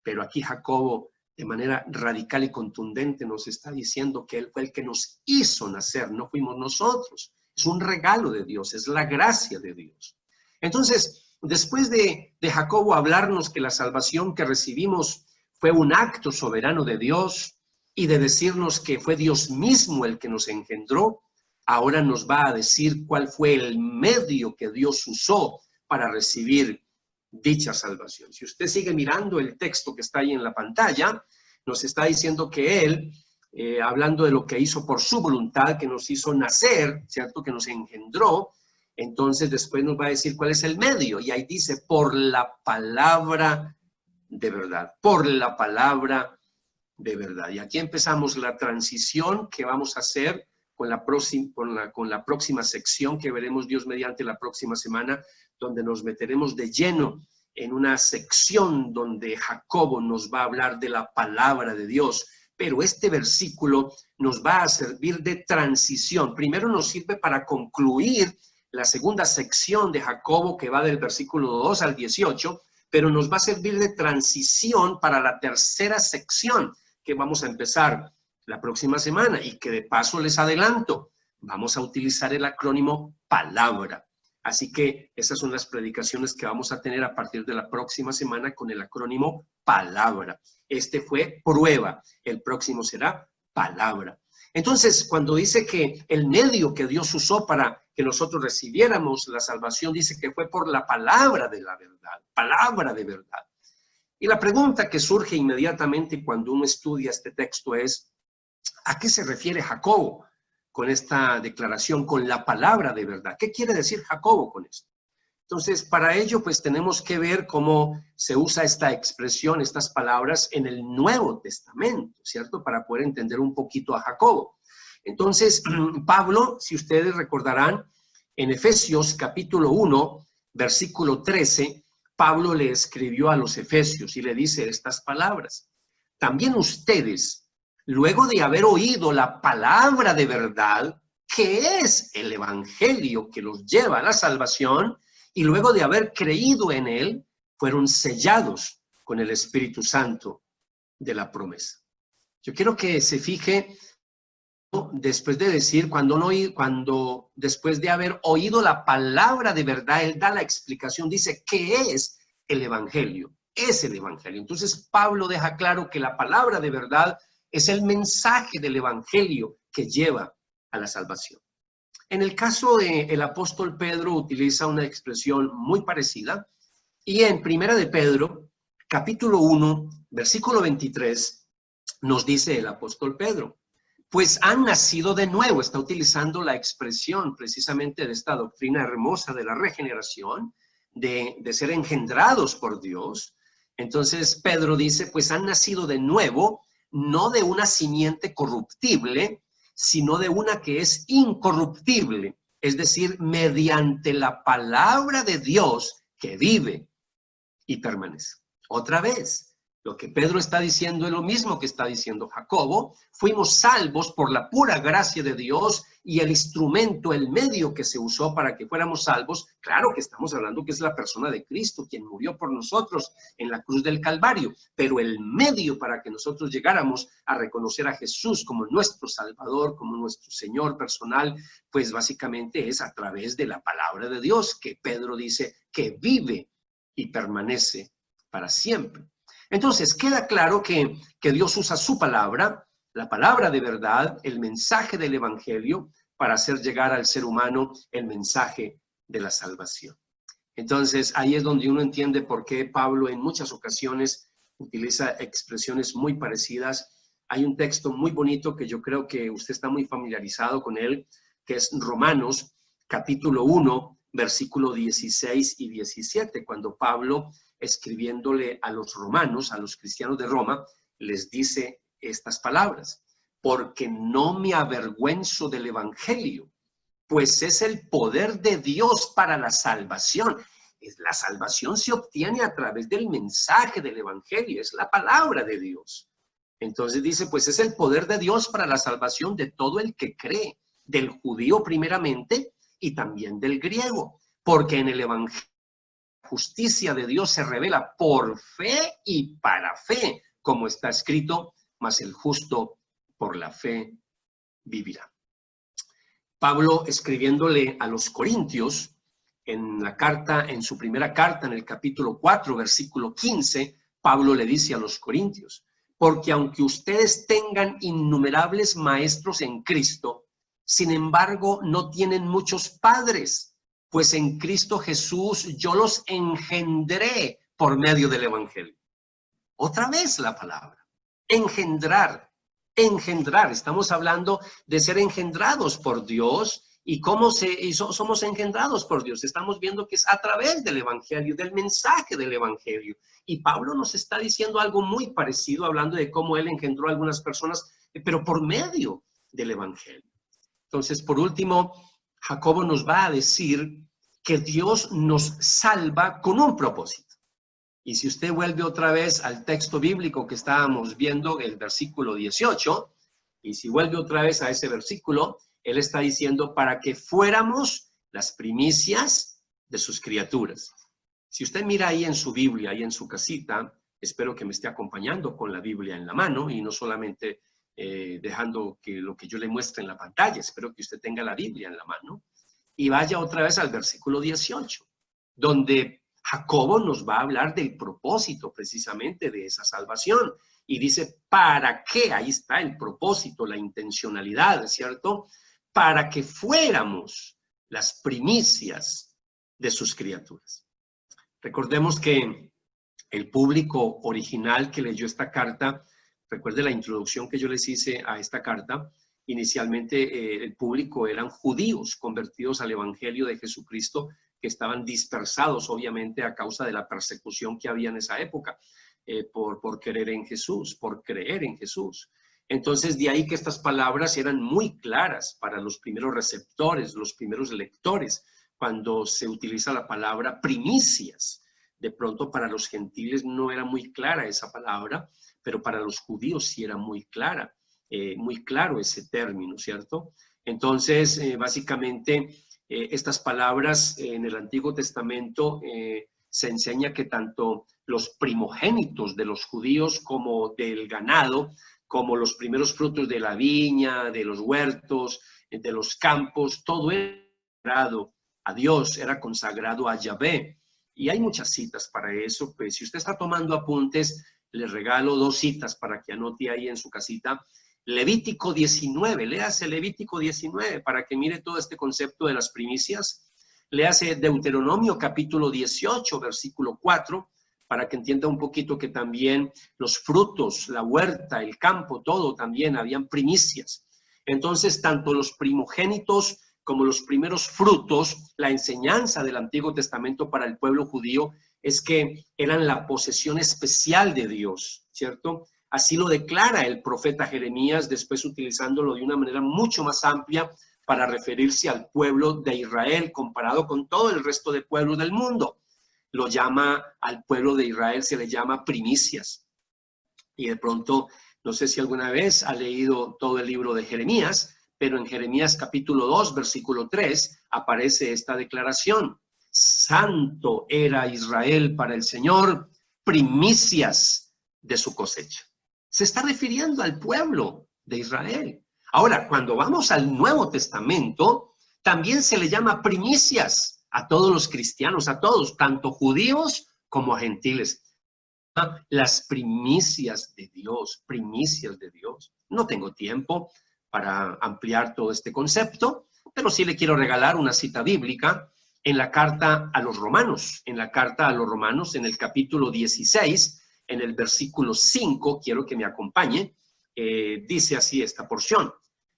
pero aquí Jacobo de manera radical y contundente nos está diciendo que Él fue el que nos hizo nacer, no fuimos nosotros. Es un regalo de Dios, es la gracia de Dios. Entonces, después de Jacobo hablarnos que la salvación que recibimos fue un acto soberano de Dios y de decirnos que fue Dios mismo el que nos engendró, ahora nos va a decir cuál fue el medio que Dios usó para recibir dicha salvación. Si usted sigue mirando el texto que está ahí en la pantalla, nos está diciendo que Él, hablando de lo que hizo por su voluntad, que nos hizo nacer, ¿cierto? Que nos engendró. Entonces después nos va a decir cuál es el medio. Y ahí dice, por la palabra de verdad, por la palabra de verdad. Y aquí empezamos la transición que vamos a hacer con la próxima sección que veremos Dios mediante la próxima semana, donde nos meteremos de lleno en una sección donde Jacobo nos va a hablar de la palabra de Dios. Pero este versículo nos va a servir de transición. Primero nos sirve para concluir la segunda sección de Jacobo, que va del versículo 2 al 18, pero nos va a servir de transición para la tercera sección que vamos a empezar la próxima semana y que de paso les adelanto, vamos a utilizar el acrónimo palabra. Así que esas son las predicaciones que vamos a tener a partir de la próxima semana con el acrónimo palabra. Este fue prueba, el próximo será palabra. Entonces, cuando dice que el medio que Dios usó para que nosotros recibiéramos la salvación, dice que fue por la palabra de la verdad, palabra de verdad. Y la pregunta que surge inmediatamente cuando uno estudia este texto es, ¿a qué se refiere Jacobo con esta declaración, con la palabra de verdad? ¿Qué quiere decir Jacobo con esto? Entonces, para ello, pues tenemos que ver cómo se usa esta expresión, estas palabras en el Nuevo Testamento, ¿cierto? Para poder entender un poquito a Jacobo. Entonces, Pablo, si ustedes recordarán, en Efesios capítulo 1, versículo 13, Pablo le escribió a los efesios y le dice estas palabras. También ustedes, luego de haber oído la palabra de verdad, que es el evangelio que los lleva a la salvación, y luego de haber creído en él, fueron sellados con el Espíritu Santo de la promesa. Yo quiero que se fije, después de decir, después de haber oído la palabra de verdad, él da la explicación, dice, ¿qué es el evangelio? Es el evangelio. Entonces Pablo deja claro que la palabra de verdad es el mensaje del evangelio que lleva a la salvación. En el caso del apóstol Pedro utiliza una expresión muy parecida y en Primera de Pedro, capítulo 1, versículo 23, nos dice el apóstol Pedro, pues han nacido de nuevo, está utilizando la expresión precisamente de esta doctrina hermosa de la regeneración, de ser engendrados por Dios. Entonces Pedro dice, pues han nacido de nuevo, no de una simiente corruptible, sino de una que es incorruptible, es decir, mediante la palabra de Dios que vive y permanece. Otra vez, lo que Pedro está diciendo es lo mismo que está diciendo Jacobo. Fuimos salvos por la pura gracia de Dios y el instrumento, el medio que se usó para que fuéramos salvos, claro que estamos hablando que es la persona de Cristo, quien murió por nosotros en la cruz del Calvario, pero el medio para que nosotros llegáramos a reconocer a Jesús como nuestro Salvador, como nuestro Señor personal, pues básicamente es a través de la palabra de Dios, que Pedro dice que vive y permanece para siempre. Entonces, queda claro que Dios usa su palabra, la palabra de verdad, el mensaje del evangelio, para hacer llegar al ser humano el mensaje de la salvación. Entonces, ahí es donde uno entiende por qué Pablo en muchas ocasiones utiliza expresiones muy parecidas. Hay un texto muy bonito que yo creo que usted está muy familiarizado con él, que es Romanos, capítulo 1, versículo 16 y 17, cuando Pablo, escribiéndole a los romanos, a los cristianos de Roma, les dice estas palabras, porque no me avergüenzo del evangelio, pues es el poder de Dios para la salvación. La salvación se obtiene a través del mensaje del evangelio, es la palabra de Dios. Entonces dice, pues es el poder de Dios para la salvación de todo el que cree, del judío primeramente y también del griego, porque en el evangelio la justicia de Dios se revela por fe y para fe, como está escrito, mas el justo por la fe vivirá. Pablo, escribiéndole a los corintios, en su primera carta, en el capítulo 4, versículo 15, Pablo le dice a los corintios: porque aunque ustedes tengan innumerables maestros en Cristo, sin embargo no tienen muchos padres, pues en Cristo Jesús yo los engendré por medio del evangelio. Otra vez la palabra, engendrar, engendrar. Estamos hablando de ser engendrados por Dios. ¿Y cómo somos engendrados por Dios? Estamos viendo que es a través del evangelio, del mensaje del evangelio. Y Pablo nos está diciendo algo muy parecido, hablando de cómo él engendró a algunas personas, pero por medio del evangelio. Entonces, por último, Jacobo nos va a decir que Dios nos salva con un propósito. Y si usted vuelve otra vez al texto bíblico que estábamos viendo, el versículo 18, y si vuelve otra vez a ese versículo, él está diciendo para que fuéramos las primicias de sus criaturas. Si usted mira ahí en su Biblia, ahí en su casita, espero que me esté acompañando con la Biblia en la mano y no solamente dejando que lo que yo le muestre en la pantalla. Espero que usted tenga la Biblia en la mano y vaya otra vez al versículo 18, donde Jacobo nos va a hablar del propósito precisamente de esa salvación. Y dice, ¿para qué? Ahí está el propósito, la intencionalidad, ¿cierto? Para que fuéramos las primicias de sus criaturas. Recordemos que el público original que leyó esta carta, recuerde la introducción que yo les hice a esta carta, inicialmente el público eran judíos convertidos al evangelio de Jesucristo, que estaban dispersados obviamente a causa de la persecución que había en esa época por creer en Jesús. Entonces, de ahí que estas palabras eran muy claras para los primeros receptores, los primeros lectores, cuando se utiliza la palabra primicias. De pronto para los gentiles no era muy clara esa palabra, pero para los judíos sí era muy clara, muy claro ese término, ¿cierto? Entonces, básicamente, estas palabras en el Antiguo Testamento se enseña que tanto los primogénitos de los judíos como del ganado, como los primeros frutos de la viña, de los huertos, de los campos, todo era consagrado a Dios, era consagrado a Yahvé. Y hay muchas citas para eso, pues si usted está tomando apuntes, les regalo 2 citas para que anote ahí en su casita. Levítico 19, léase Levítico 19 para que mire todo este concepto de las primicias. Léase Deuteronomio capítulo 18, versículo 4, para que entienda un poquito que también los frutos, la huerta, el campo, todo también habían primicias. Entonces, tanto los primogénitos como los primeros frutos, la enseñanza del Antiguo Testamento para el pueblo judío es que eran la posesión especial de Dios, ¿cierto? Así lo declara el profeta Jeremías, después utilizándolo de una manera mucho más amplia para referirse al pueblo de Israel comparado con todo el resto de pueblos del mundo. Lo llama al pueblo de Israel, se le llama primicias. Y de pronto, no sé si alguna vez ha leído todo el libro de Jeremías, pero en Jeremías capítulo 2, versículo 3, aparece esta declaración. Santo era Israel para el Señor, primicias de su cosecha. Se está refiriendo al pueblo de Israel. Ahora, cuando vamos al Nuevo Testamento, también se le llama primicias a todos los cristianos, a todos, tanto judíos como a gentiles. Las primicias de Dios, primicias de Dios. No tengo tiempo para ampliar todo este concepto, pero sí le quiero regalar una cita bíblica en la carta a los romanos. En la carta a los romanos, en el capítulo 16, en el versículo 5, quiero que me acompañe, dice así esta porción.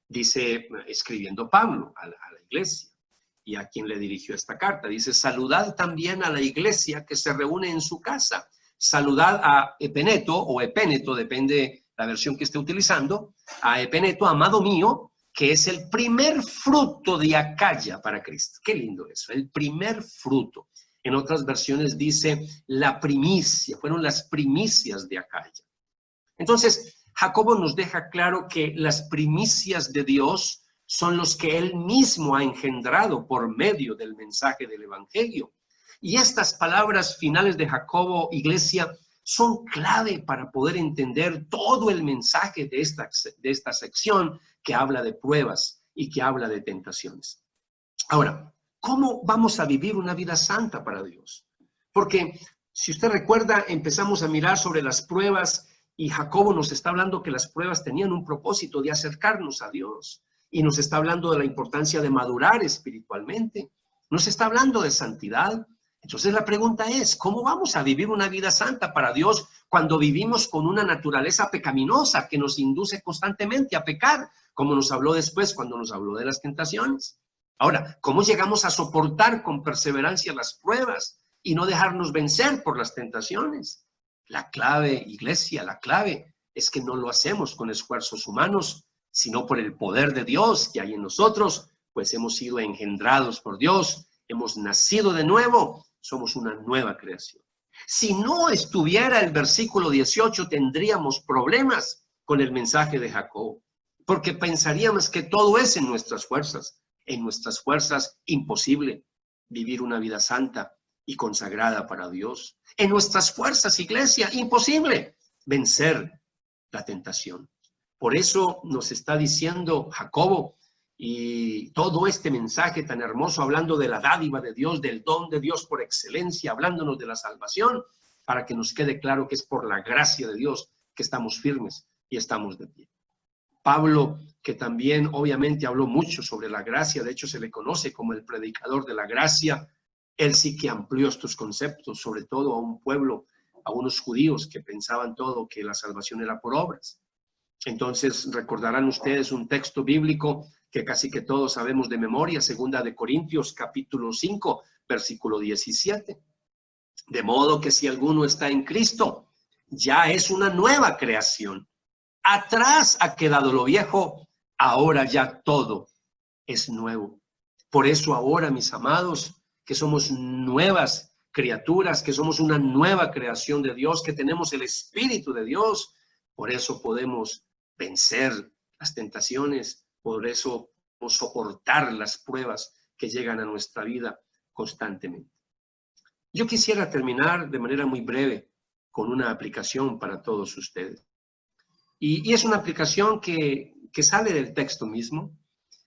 Dice, escribiendo Pablo a la iglesia y a quien le dirigió esta carta, dice, saludad también a la iglesia que se reúne en su casa. Saludad a Epeneto o Epéneto, depende la versión que esté utilizando, a Epeneto, amado mío, que es el primer fruto de Acaya para Cristo. Qué lindo eso, el primer fruto. En otras versiones dice la primicia, fueron las primicias de Acaya. Entonces, Jacobo nos deja claro que las primicias de Dios son los que él mismo ha engendrado por medio del mensaje del evangelio. Y estas palabras finales de Jacobo, iglesia, son clave para poder entender todo el mensaje de esta sección que habla de pruebas y que habla de tentaciones. Ahora, ¿Cómo vamos a vivir una vida santa para Dios? Porque si usted recuerda, empezamos a mirar sobre las pruebas y Jacobo nos está hablando que las pruebas tenían un propósito de acercarnos a Dios. Y nos está hablando de la importancia de madurar espiritualmente. Nos está hablando de santidad. Entonces la pregunta es, ¿cómo vamos a vivir una vida santa para Dios cuando vivimos con una naturaleza pecaminosa que nos induce constantemente a pecar? Como nos habló después cuando nos habló de las tentaciones. Ahora, ¿cómo llegamos a soportar con perseverancia las pruebas y no dejarnos vencer por las tentaciones? La clave, iglesia, la clave es que no lo hacemos con esfuerzos humanos, sino por el poder de Dios que hay en nosotros, pues hemos sido engendrados por Dios, hemos nacido de nuevo, somos una nueva creación. Si no estuviera el versículo 18, tendríamos problemas con el mensaje de Jacob, porque pensaríamos que todo es en nuestras fuerzas. En nuestras fuerzas, imposible vivir una vida santa y consagrada para Dios. En nuestras fuerzas, iglesia, imposible vencer la tentación. Por eso nos está diciendo Jacobo y todo este mensaje tan hermoso, hablando de la dádiva de Dios, del don de Dios por excelencia, hablándonos de la salvación, para que nos quede claro que es por la gracia de Dios que estamos firmes y estamos de pie. Pablo, que también obviamente habló mucho sobre la gracia, de hecho se le conoce como el predicador de la gracia, él sí que amplió estos conceptos, sobre todo a un pueblo, a unos judíos que pensaban todo que la salvación era por obras. Entonces recordarán ustedes un texto bíblico que casi que todos sabemos de memoria, 2 de Corintios capítulo 5, versículo 17. De modo que si alguno está en Cristo, ya es una nueva creación. Atrás ha quedado lo viejo, ahora ya todo es nuevo. Por eso ahora, mis amados, que somos nuevas criaturas, que somos una nueva creación de Dios, que tenemos el Espíritu de Dios, por eso podemos vencer las tentaciones, por eso podemos soportar las pruebas que llegan a nuestra vida constantemente. Yo quisiera terminar de manera muy breve con una aplicación para todos ustedes. Y es una aplicación que sale del texto mismo.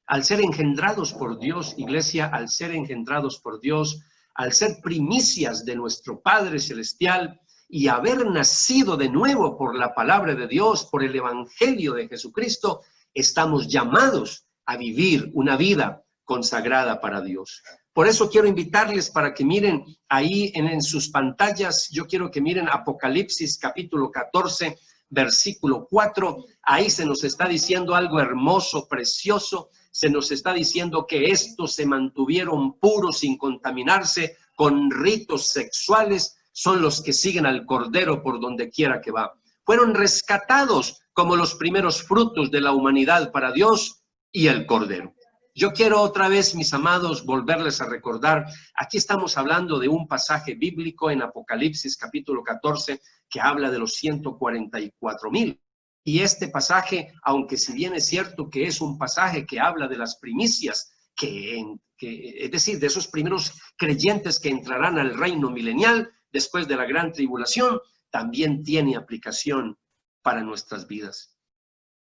Al ser engendrados por Dios, iglesia, al ser engendrados por Dios, al ser primicias de nuestro Padre Celestial y haber nacido de nuevo por la palabra de Dios, por el Evangelio de Jesucristo, estamos llamados a vivir una vida consagrada para Dios. Por eso quiero invitarles para que miren ahí en sus pantallas, yo quiero que miren Apocalipsis capítulo 14, versículo 4, ahí se nos está diciendo algo hermoso, precioso, se nos está diciendo que estos se mantuvieron puros sin contaminarse con ritos sexuales, son los que siguen al Cordero por donde quiera que va. Fueron rescatados como los primeros frutos de la humanidad para Dios y el Cordero. Yo quiero otra vez, mis amados, volverles a recordar, aquí estamos hablando de un pasaje bíblico en Apocalipsis capítulo 14 que habla de los 144,000. Y este pasaje, aunque si bien es cierto que es un pasaje que habla de las primicias, es decir, de esos primeros creyentes que entrarán al reino milenial después de la gran tribulación, también tiene aplicación para nuestras vidas.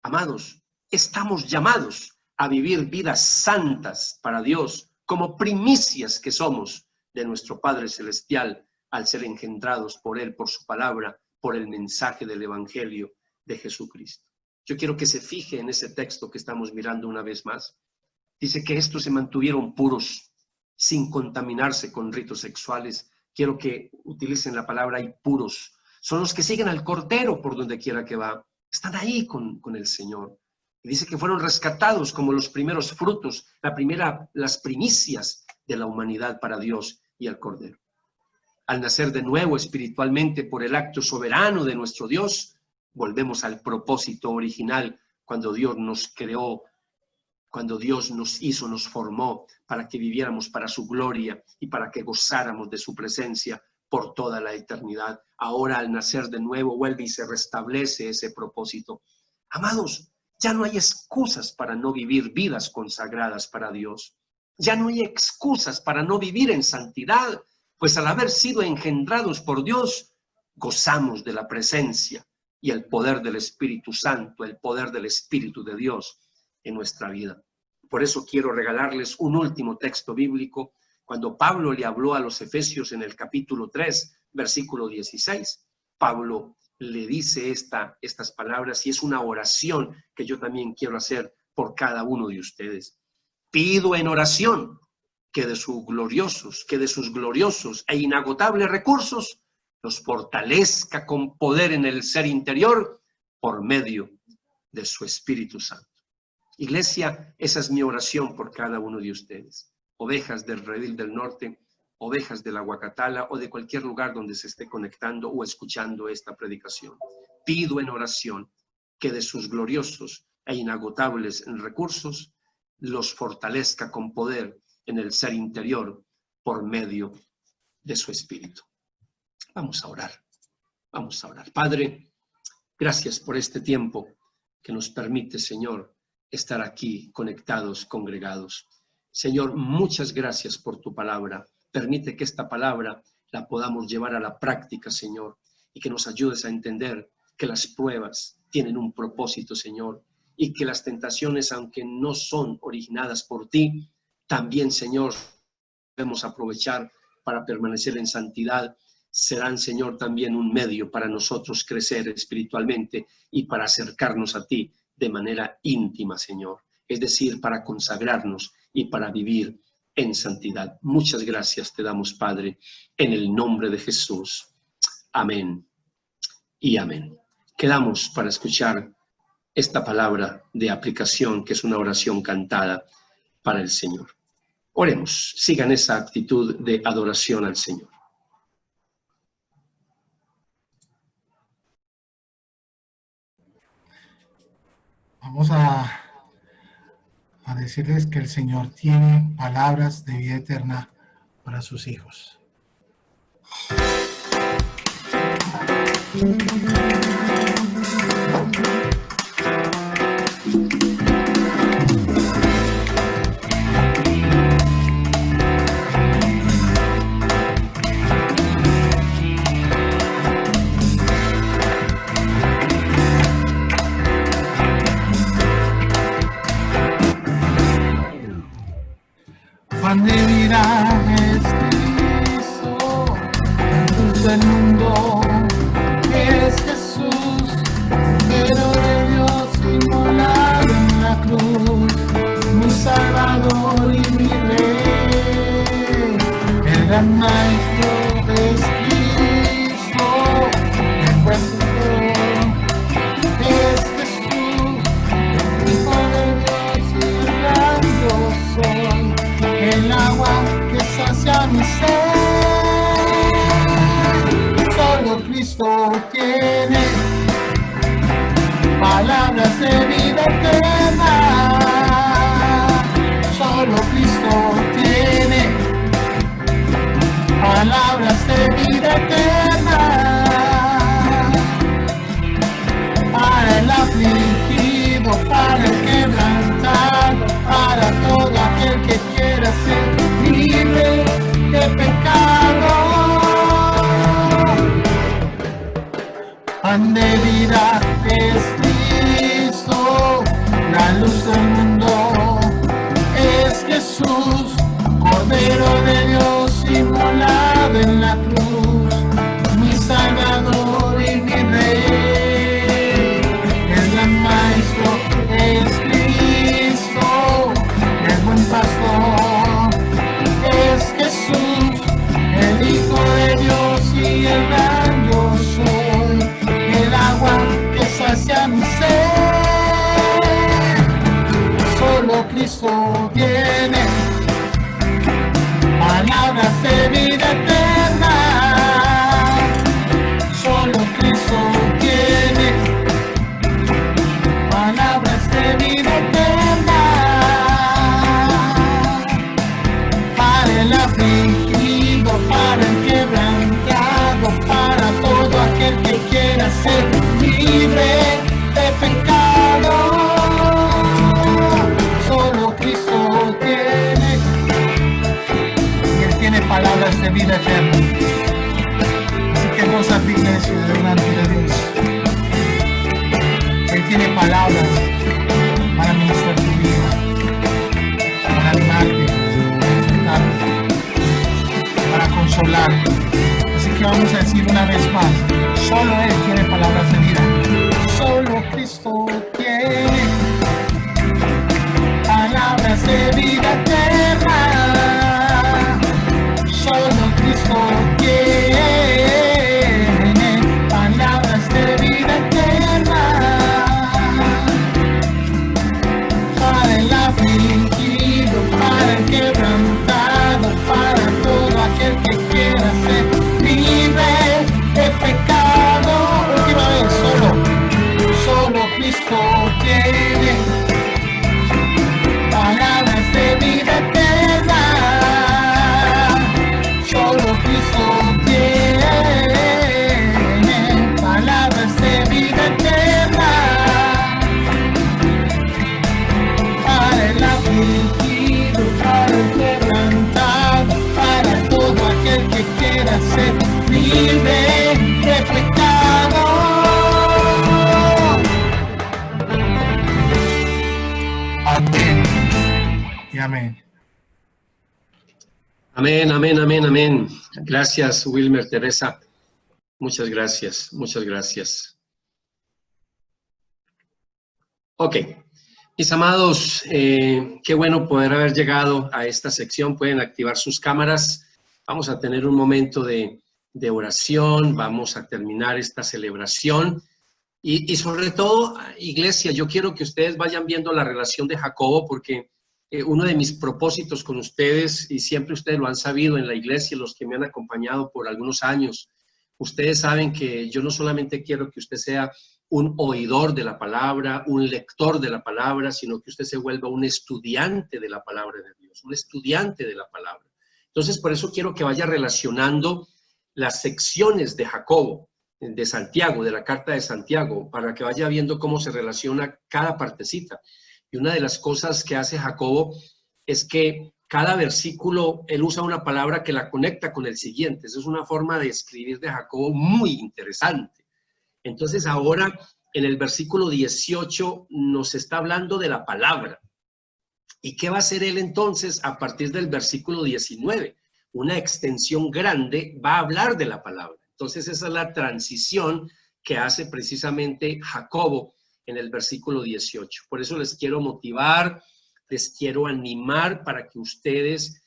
Amados, estamos llamados a vivir vidas santas para Dios, como primicias que somos de nuestro Padre Celestial, al ser engendrados por Él, por su palabra, por el mensaje del Evangelio de Jesucristo. Yo quiero que se fije en ese texto que estamos mirando una vez más. Dice que estos se mantuvieron puros, sin contaminarse con ritos sexuales. Quiero que utilicen la palabra ahí, puros. Son los que siguen al Cordero por donde quiera que va. Están ahí con el Señor. Y dice que fueron rescatados como los primeros frutos, las primicias de la humanidad para Dios y el Cordero. Al nacer de nuevo espiritualmente por el acto soberano de nuestro Dios, volvemos al propósito original cuando Dios nos creó, cuando Dios nos hizo, nos formó para que viviéramos para su gloria y para que gozáramos de su presencia por toda la eternidad. Ahora al nacer de nuevo vuelve y se restablece ese propósito. Amados, ya no hay excusas para no vivir vidas consagradas para Dios. Ya no hay excusas para no vivir en santidad, pues al haber sido engendrados por Dios, gozamos de la presencia y el poder del Espíritu Santo, el poder del Espíritu de Dios en nuestra vida. Por eso quiero regalarles un último texto bíblico. Cuando Pablo le habló a los Efesios en el capítulo 3, versículo 16, Pablo le dice estas palabras, y es una oración que yo también quiero hacer por cada uno de ustedes. Pido en oración que de sus gloriosos e inagotables recursos los fortalezca con poder en el ser interior por medio de su Espíritu Santo. Iglesia, esa es mi oración por cada uno de ustedes. Ovejas del Redil del Norte, ovejas de la Guacatala o de cualquier lugar donde se esté conectando o escuchando esta predicación. Pido en oración que de sus gloriosos e inagotables recursos los fortalezca con poder en el ser interior por medio de su Espíritu. Vamos a orar. Vamos a orar. Padre, gracias por este tiempo que nos permite, Señor, estar aquí conectados, congregados. Señor, muchas gracias por tu palabra. Permite que esta palabra la podamos llevar a la práctica, Señor, y que nos ayudes a entender que las pruebas tienen un propósito, Señor, y que las tentaciones, aunque no son originadas por ti, también, Señor, debemos aprovechar para permanecer en santidad. Serán, Señor, también un medio para nosotros crecer espiritualmente y para acercarnos a ti de manera íntima, Señor. Es decir, para consagrarnos y para vivir en santidad. Muchas gracias te damos, Padre, en el nombre de Jesús. Amén y amén. Quedamos para escuchar esta palabra de aplicación, que es una oración cantada para el Señor. Oremos, sigan esa actitud de adoración al Señor. Vamos a decirles que el Señor tiene palabras de vida eterna para sus hijos. Pan de vida es Cristo, luz del mundo es Jesús, Cordero de Dios inmolado en la cruz, mi Salvador y mi Rey. El gran Maestro es Cristo, el buen Pastor es Jesús, Hijo de Dios y el gran yo soy. El agua que sacia mi sed, solo Cristo tiene palabras de vida eterna. Solo Cristo tiene palabras de vida eterna. Para el afligido, para el quebrantado, para todo aquel que quiera ser libre de pecado. Pan de vida es Cristo, la luz del mundo es Jesús, Cordero de Dios inmolado en la cruz, mi Salvador y mi Rey. El gran Maestro es Cristo, el buen Pastor es Jesús, el Hijo de Dios y el gran yo soy. El agua que sacia mi sed, solo Cristo tiene palabras de vida eterna. Solo Cristo tiene palabras de vida eterna. Para el afligido, para el quebrantado, para todo aquel que quiera ser libre de pecado. Solo Cristo tiene, y Él tiene palabras de vida eterna. Así que gózate, iglesia, delante de Dios. Él tiene palabras para ministrar tu vida. consolar. Así que vamos a decir una vez más, solo Él tiene palabras de vida. Solo Cristo tiene palabras de vida eterna. Solo Cristo tiene palabras de vida eterna. Para el afligido, para el quebrantado, para todo aquel que quiera ser libre de pecado. Última vez, solo Cristo tiene palabras de vida eterna. Solo Cristo tiene palabras de vida eterna. Para el afligido, para el quebrantado, para todo aquel que quiera ser libre de pecado. Amén y amén. Amén, amén, amén, amén. Gracias, Wilmer, Teresa. Muchas gracias, muchas gracias. Ok, mis amados, qué bueno poder haber llegado a esta sección. Pueden activar sus cámaras. Vamos a tener un momento de oración. Vamos a terminar esta celebración. Y sobre todo, iglesia, yo quiero que ustedes vayan viendo la relación de Jacobo, porque uno de mis propósitos con ustedes, y siempre ustedes lo han sabido en la iglesia, los que me han acompañado por algunos años, ustedes saben que yo no solamente quiero que usted sea un oidor de la palabra, un lector de la palabra, sino que usted se vuelva un estudiante de la palabra de Dios, un estudiante de la palabra. Entonces, por eso quiero que vaya relacionando las secciones de Jacobo, de Santiago, de la carta de Santiago, para que vaya viendo cómo se relaciona cada partecita. Y una de las cosas que hace Jacobo es que cada versículo, él usa una palabra que la conecta con el siguiente. Esa es una forma de escribir de Jacobo muy interesante. Entonces ahora en el versículo 18 nos está hablando de la palabra. ¿Y qué va a hacer él entonces a partir del versículo 19? Una extensión grande va a hablar de la palabra. Entonces esa es la transición que hace precisamente Jacobo en el versículo 18. Por eso les quiero motivar, les quiero animar para que ustedes,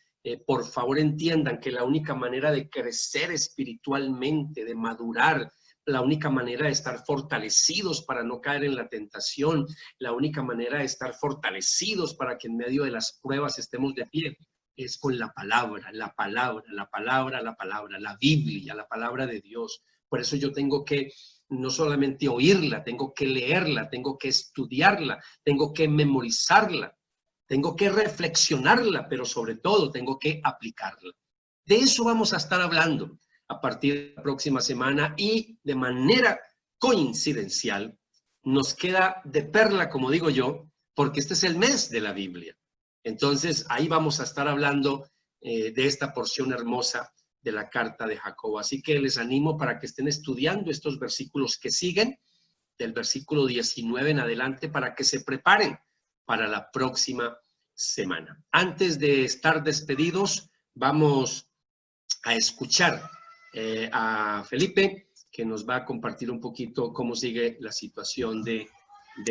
por favor, entiendan que la única manera de crecer espiritualmente, de madurar, la única manera de estar fortalecidos para no caer en la tentación, la única manera de estar fortalecidos para que en medio de las pruebas estemos de pie, es con la palabra, la palabra, la palabra, la palabra, la Biblia, la palabra de Dios. Por eso yo tengo que no solamente oírla, tengo que leerla, tengo que estudiarla, tengo que memorizarla, tengo que reflexionarla, pero sobre todo tengo que aplicarla. De eso vamos a estar hablando a partir de la próxima semana y de manera coincidencial nos queda de perla, como digo yo, porque este es el mes de la Biblia. Entonces ahí vamos a estar hablando de esta porción hermosa de la carta de Jacobo. Así que les animo para que estén estudiando estos versículos que siguen, del versículo 19 en adelante, para que se preparen para la próxima semana. Antes de estar despedidos, vamos a escuchar a Felipe, que nos va a compartir un poquito cómo sigue la situación de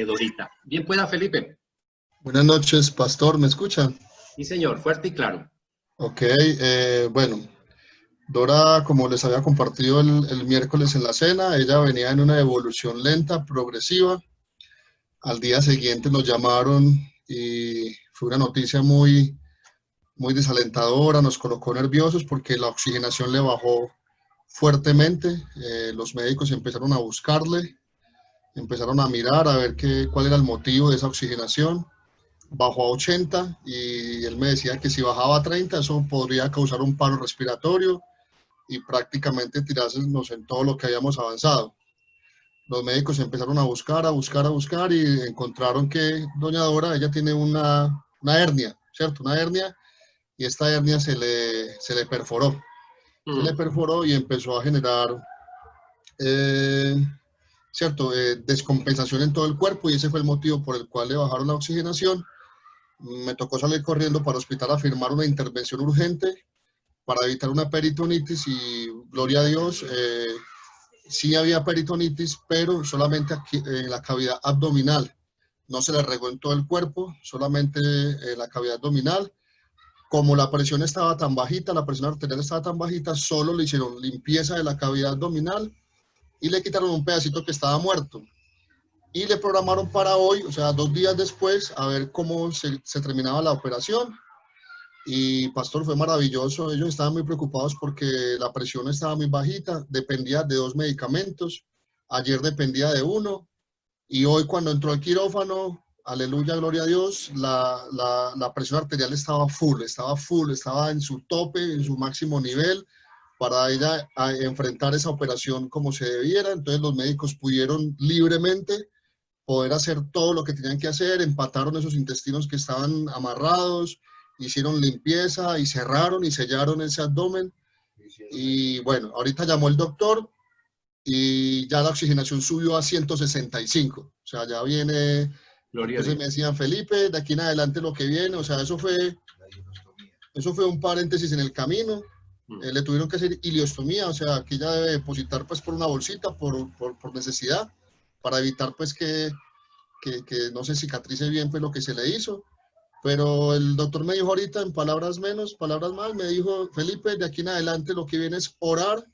Dorita. Bien pueda, Felipe. Buenas noches, pastor, ¿me escuchan? Sí, señor, fuerte y claro. Ok, bueno, Dora, como les había compartido el miércoles en la cena, ella venía en una evolución lenta, progresiva. Al día siguiente nos llamaron y fue una noticia muy desalentadora, nos colocó nerviosos porque la oxigenación le bajó fuertemente. Los médicos empezaron a buscarle, empezaron a mirar a ver cuál era el motivo de esa oxigenación. Bajó a 80 y él me decía que si bajaba a 30 eso podría causar un paro respiratorio y prácticamente tirarnos en todo lo que habíamos avanzado. Los médicos empezaron a buscar y encontraron que doña Dora, ella tiene una hernia, ¿cierto? Una hernia, y esta hernia se le perforó. Se le perforó y empezó a generar descompensación en todo el cuerpo, y ese fue el motivo por el cual le bajaron la oxigenación. Me tocó salir corriendo para el hospital a firmar una intervención urgente para evitar una peritonitis y gloria a Dios, sí había peritonitis, pero solamente aquí en la cavidad abdominal. No se le regó en todo el cuerpo, solamente en la cavidad abdominal. Como la presión estaba tan bajita, la presión arterial estaba tan bajita, solo le hicieron limpieza de la cavidad abdominal y le quitaron un pedacito que estaba muerto. Y le programaron para hoy, o sea, 2 días después, a ver cómo se terminaba la operación. Y pastor, fue maravilloso. Ellos estaban muy preocupados porque la presión estaba muy bajita, dependía de 2 medicamentos. Ayer dependía de 1. Y hoy cuando entró al quirófano, aleluya, gloria a Dios, la presión arterial estaba full, estaba en su tope, en su máximo nivel, para ella a enfrentar esa operación como se debiera. Entonces los médicos pudieron libremente poder hacer todo lo que tenían que hacer, empataron esos intestinos que estaban amarrados, hicieron limpieza y cerraron y sellaron ese abdomen. Y bueno, ahorita llamó el doctor y ya la oxigenación subió a 165. O sea, ya viene. Gloria a Entonces Dios. me decían, Felipe, de aquí en adelante lo que viene, o sea, eso fue un paréntesis en el camino. Le tuvieron que hacer ileostomía, o sea, que ella debe depositar pues por una bolsita, por necesidad, para evitar pues que no se cicatrice bien pues lo que se le hizo. Pero el doctor me dijo ahorita, en palabras menos, palabras más, me dijo, Felipe, de aquí en adelante lo que viene es orar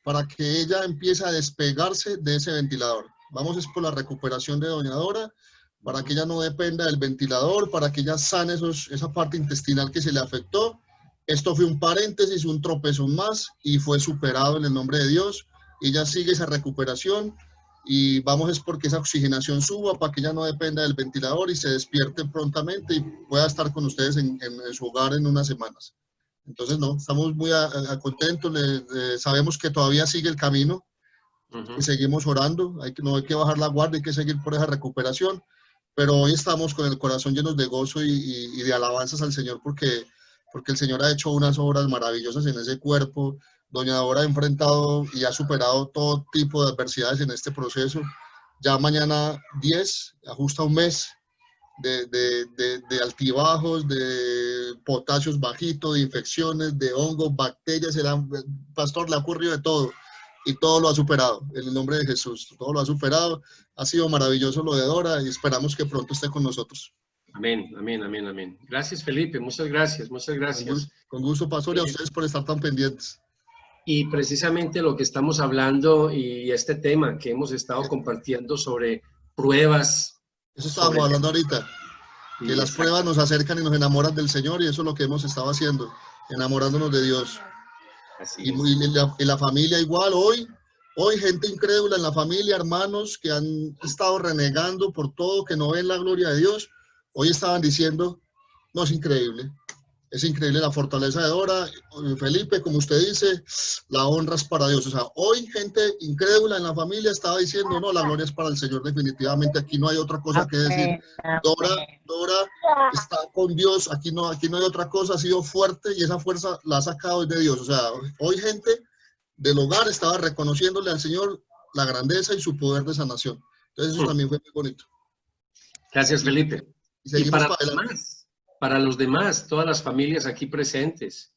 para que ella empiece a despegarse de ese ventilador. Vamos es por la recuperación de doña Dora, para que ella no dependa del ventilador, para que ella sane esa parte intestinal que se le afectó. Esto fue un paréntesis, un tropezón más, y fue superado en el nombre de Dios. Ella sigue esa recuperación, y vamos es porque esa oxigenación suba, para que ella no dependa del ventilador y se despierte prontamente y pueda estar con ustedes en su hogar en unas semanas. Entonces, no, estamos muy contentos, sabemos que todavía sigue el camino, y seguimos orando, no hay que bajar la guardia, hay que seguir por esa recuperación, pero hoy estamos con el corazón llenos de gozo y de alabanzas al Señor porque el Señor ha hecho unas obras maravillosas en ese cuerpo. Doña Dora ha enfrentado y ha superado todo tipo de adversidades en este proceso. Ya mañana 10, ajusta un mes de altibajos, de potasios bajitos, de infecciones, de hongos, bacterias. Pastor, le ha ocurrido de todo y todo lo ha superado en el nombre de Jesús. Todo lo ha superado. Ha sido maravilloso lo de Dora y esperamos que pronto esté con nosotros. Amén, amén, amén, amén. Gracias, Felipe. Muchas gracias, muchas gracias. Con gusto, pastor, y a ustedes por estar tan pendientes. Y precisamente lo que estamos hablando y este tema que hemos estado compartiendo sobre pruebas. Eso estábamos hablando ahorita, que las pruebas nos acercan y nos enamoran del Señor, y eso es lo que hemos estado haciendo, enamorándonos de Dios. Y la familia igual, hoy gente incrédula en la familia, hermanos que han estado renegando por todo, que no ven la gloria de Dios, hoy estaban diciendo, no, es increíble la fortaleza de Dora, Felipe, como usted dice, la honra es para Dios. O sea, hoy gente incrédula en la familia estaba diciendo, no, la gloria es para el Señor, definitivamente, aquí no hay otra cosa que decir. Dora está con Dios, aquí no hay otra cosa, ha sido fuerte y esa fuerza la ha sacado de Dios. O sea, hoy gente del hogar estaba reconociéndole al Señor la grandeza y su poder de sanación. Entonces eso también fue muy bonito. Gracias, Felipe. Y para los demás, todas las familias aquí presentes,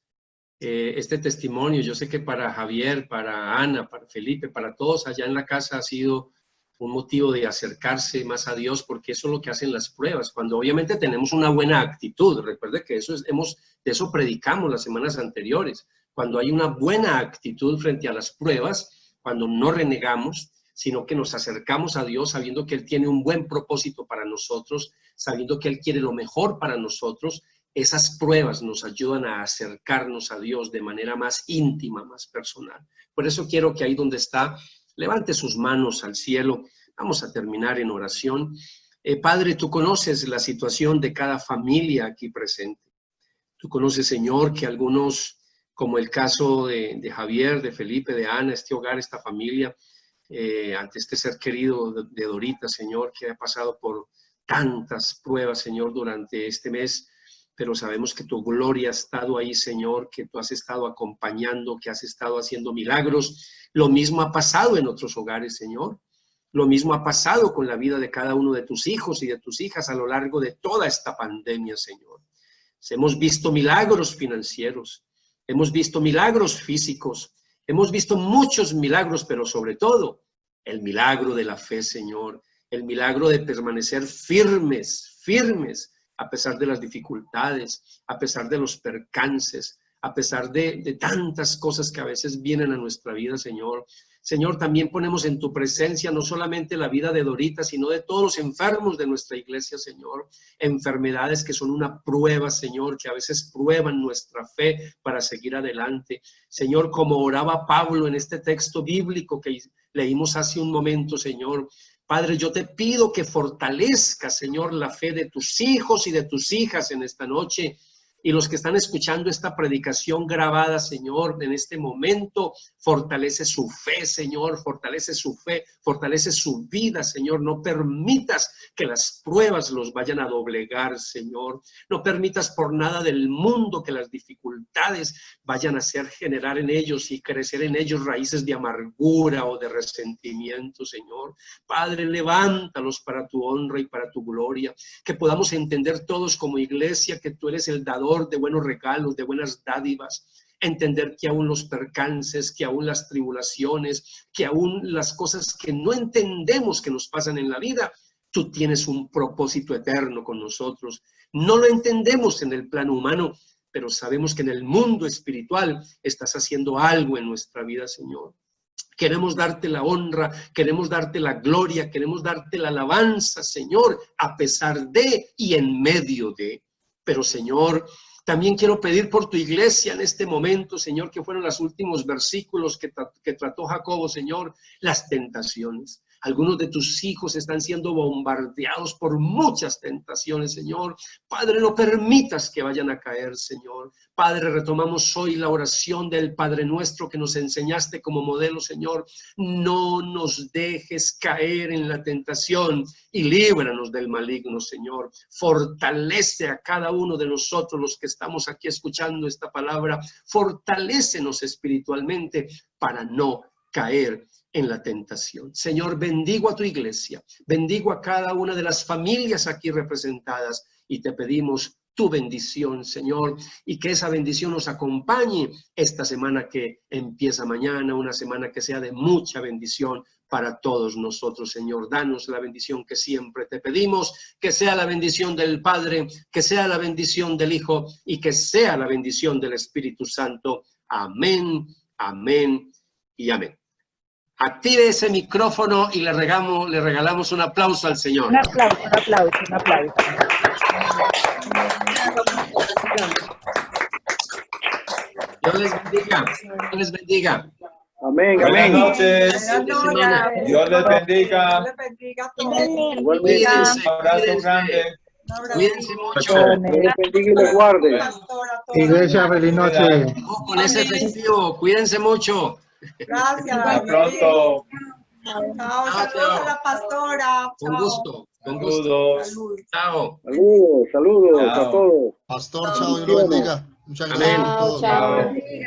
este testimonio, yo sé que para Javier, para Ana, para Felipe, para todos allá en la casa ha sido un motivo de acercarse más a Dios, porque eso es lo que hacen las pruebas, cuando obviamente tenemos una buena actitud. Recuerde que de eso predicamos las semanas anteriores. Cuando hay una buena actitud frente a las pruebas, cuando no renegamos, sino que nos acercamos a Dios sabiendo que Él tiene un buen propósito para nosotros, sabiendo que Él quiere lo mejor para nosotros, esas pruebas nos ayudan a acercarnos a Dios de manera más íntima, más personal. Por eso quiero que ahí donde está, levante sus manos al cielo. Vamos a terminar en oración. Padre, tú conoces la situación de cada familia aquí presente. Tú conoces, Señor, que algunos, como el caso de Javier, de Felipe, de Ana, este hogar, esta familia, ante este ser querido de Dorita, Señor, que ha pasado por tantas pruebas, Señor, durante este mes, pero sabemos que tu gloria ha estado ahí, Señor, que tú has estado acompañando, que has estado haciendo milagros. Lo mismo ha pasado en otros hogares, Señor. Lo mismo ha pasado con la vida de cada uno de tus hijos y de tus hijas a lo largo de toda esta pandemia, Señor. Hemos visto milagros financieros, Hemos visto milagros físicos, hemos visto muchos milagros, pero sobre todo el milagro de la fe, Señor, el milagro de permanecer firmes, firmes, a pesar de las dificultades, a pesar de los percances, a pesar de tantas cosas que a veces vienen a nuestra vida, Señor. Señor, también ponemos en tu presencia no solamente la vida de Dorita, sino de todos los enfermos de nuestra iglesia, Señor. Enfermedades que son una prueba, Señor, que a veces prueban nuestra fe para seguir adelante. Señor, como oraba Pablo en este texto bíblico que leímos hace un momento, Señor. Padre, yo te pido que fortalezca, Señor, la fe de tus hijos y de tus hijas en esta noche. Y los que están escuchando esta predicación grabada, Señor, en este momento, fortalece su fe, Señor, fortalece su fe, fortalece su vida, Señor. No permitas que las pruebas los vayan a doblegar, Señor. No permitas por nada del mundo que las dificultades vayan a hacer generar en ellos y crecer en ellos raíces de amargura o de resentimiento, Señor. Padre, levántalos para tu honra y para tu gloria, que podamos entender todos como iglesia que tú eres el dador de buenos regalos, de buenas dádivas, entender que aún los percances, que aún las tribulaciones, que aún las cosas que no entendemos que nos pasan en la vida, tú tienes un propósito eterno con nosotros. No lo entendemos en el plano humano, pero sabemos que en el mundo espiritual estás haciendo algo en nuestra vida, Señor. Queremos darte la honra, queremos darte la gloria, queremos darte la alabanza, Señor, a pesar de y en medio de. Pero, Señor, también quiero pedir por tu iglesia en este momento, Señor, que fueron los últimos versículos que trató Jacobo, Señor, las tentaciones. Algunos de tus hijos están siendo bombardeados por muchas tentaciones, Señor. Padre, no permitas que vayan a caer, Señor. Padre, retomamos hoy la oración del Padre Nuestro que nos enseñaste como modelo, Señor. No nos dejes caer en la tentación y líbranos del maligno, Señor. Fortalece a cada uno de nosotros, los que estamos aquí escuchando esta palabra. Fortalécenos espiritualmente para no caer en la tentación. Señor, bendigo a tu iglesia, bendigo a cada una de las familias aquí representadas y te pedimos tu bendición, Señor, y que esa bendición nos acompañe esta semana que empieza mañana, una semana que sea de mucha bendición para todos nosotros, Señor. Danos la bendición que siempre te pedimos, que sea la bendición del Padre, que sea la bendición del Hijo y que sea la bendición del Espíritu Santo. Amén, amén y amén. Active ese micrófono y le regalamos un aplauso al Señor. Un aplauso, un aplauso, un aplauso. Dios les bendiga. Dios les bendiga. Amén, Buenas amén. noches. Dios les bendiga. Cuídense, Un abrazo cuídense, grande. cuídense mucho. Dios les bendiga y les guarde. Iglesia, feliz noche. Con ese festivo, cuídense mucho. Gracias. Hasta pronto. Chao, saludos a la pastora. Con gusto, con gusto. Saludos. Chao. Saludos, saludos Chao. a todos. Pastor, chao, Dios lo bendiga. Muchas gracias Amén. por todo. Chao.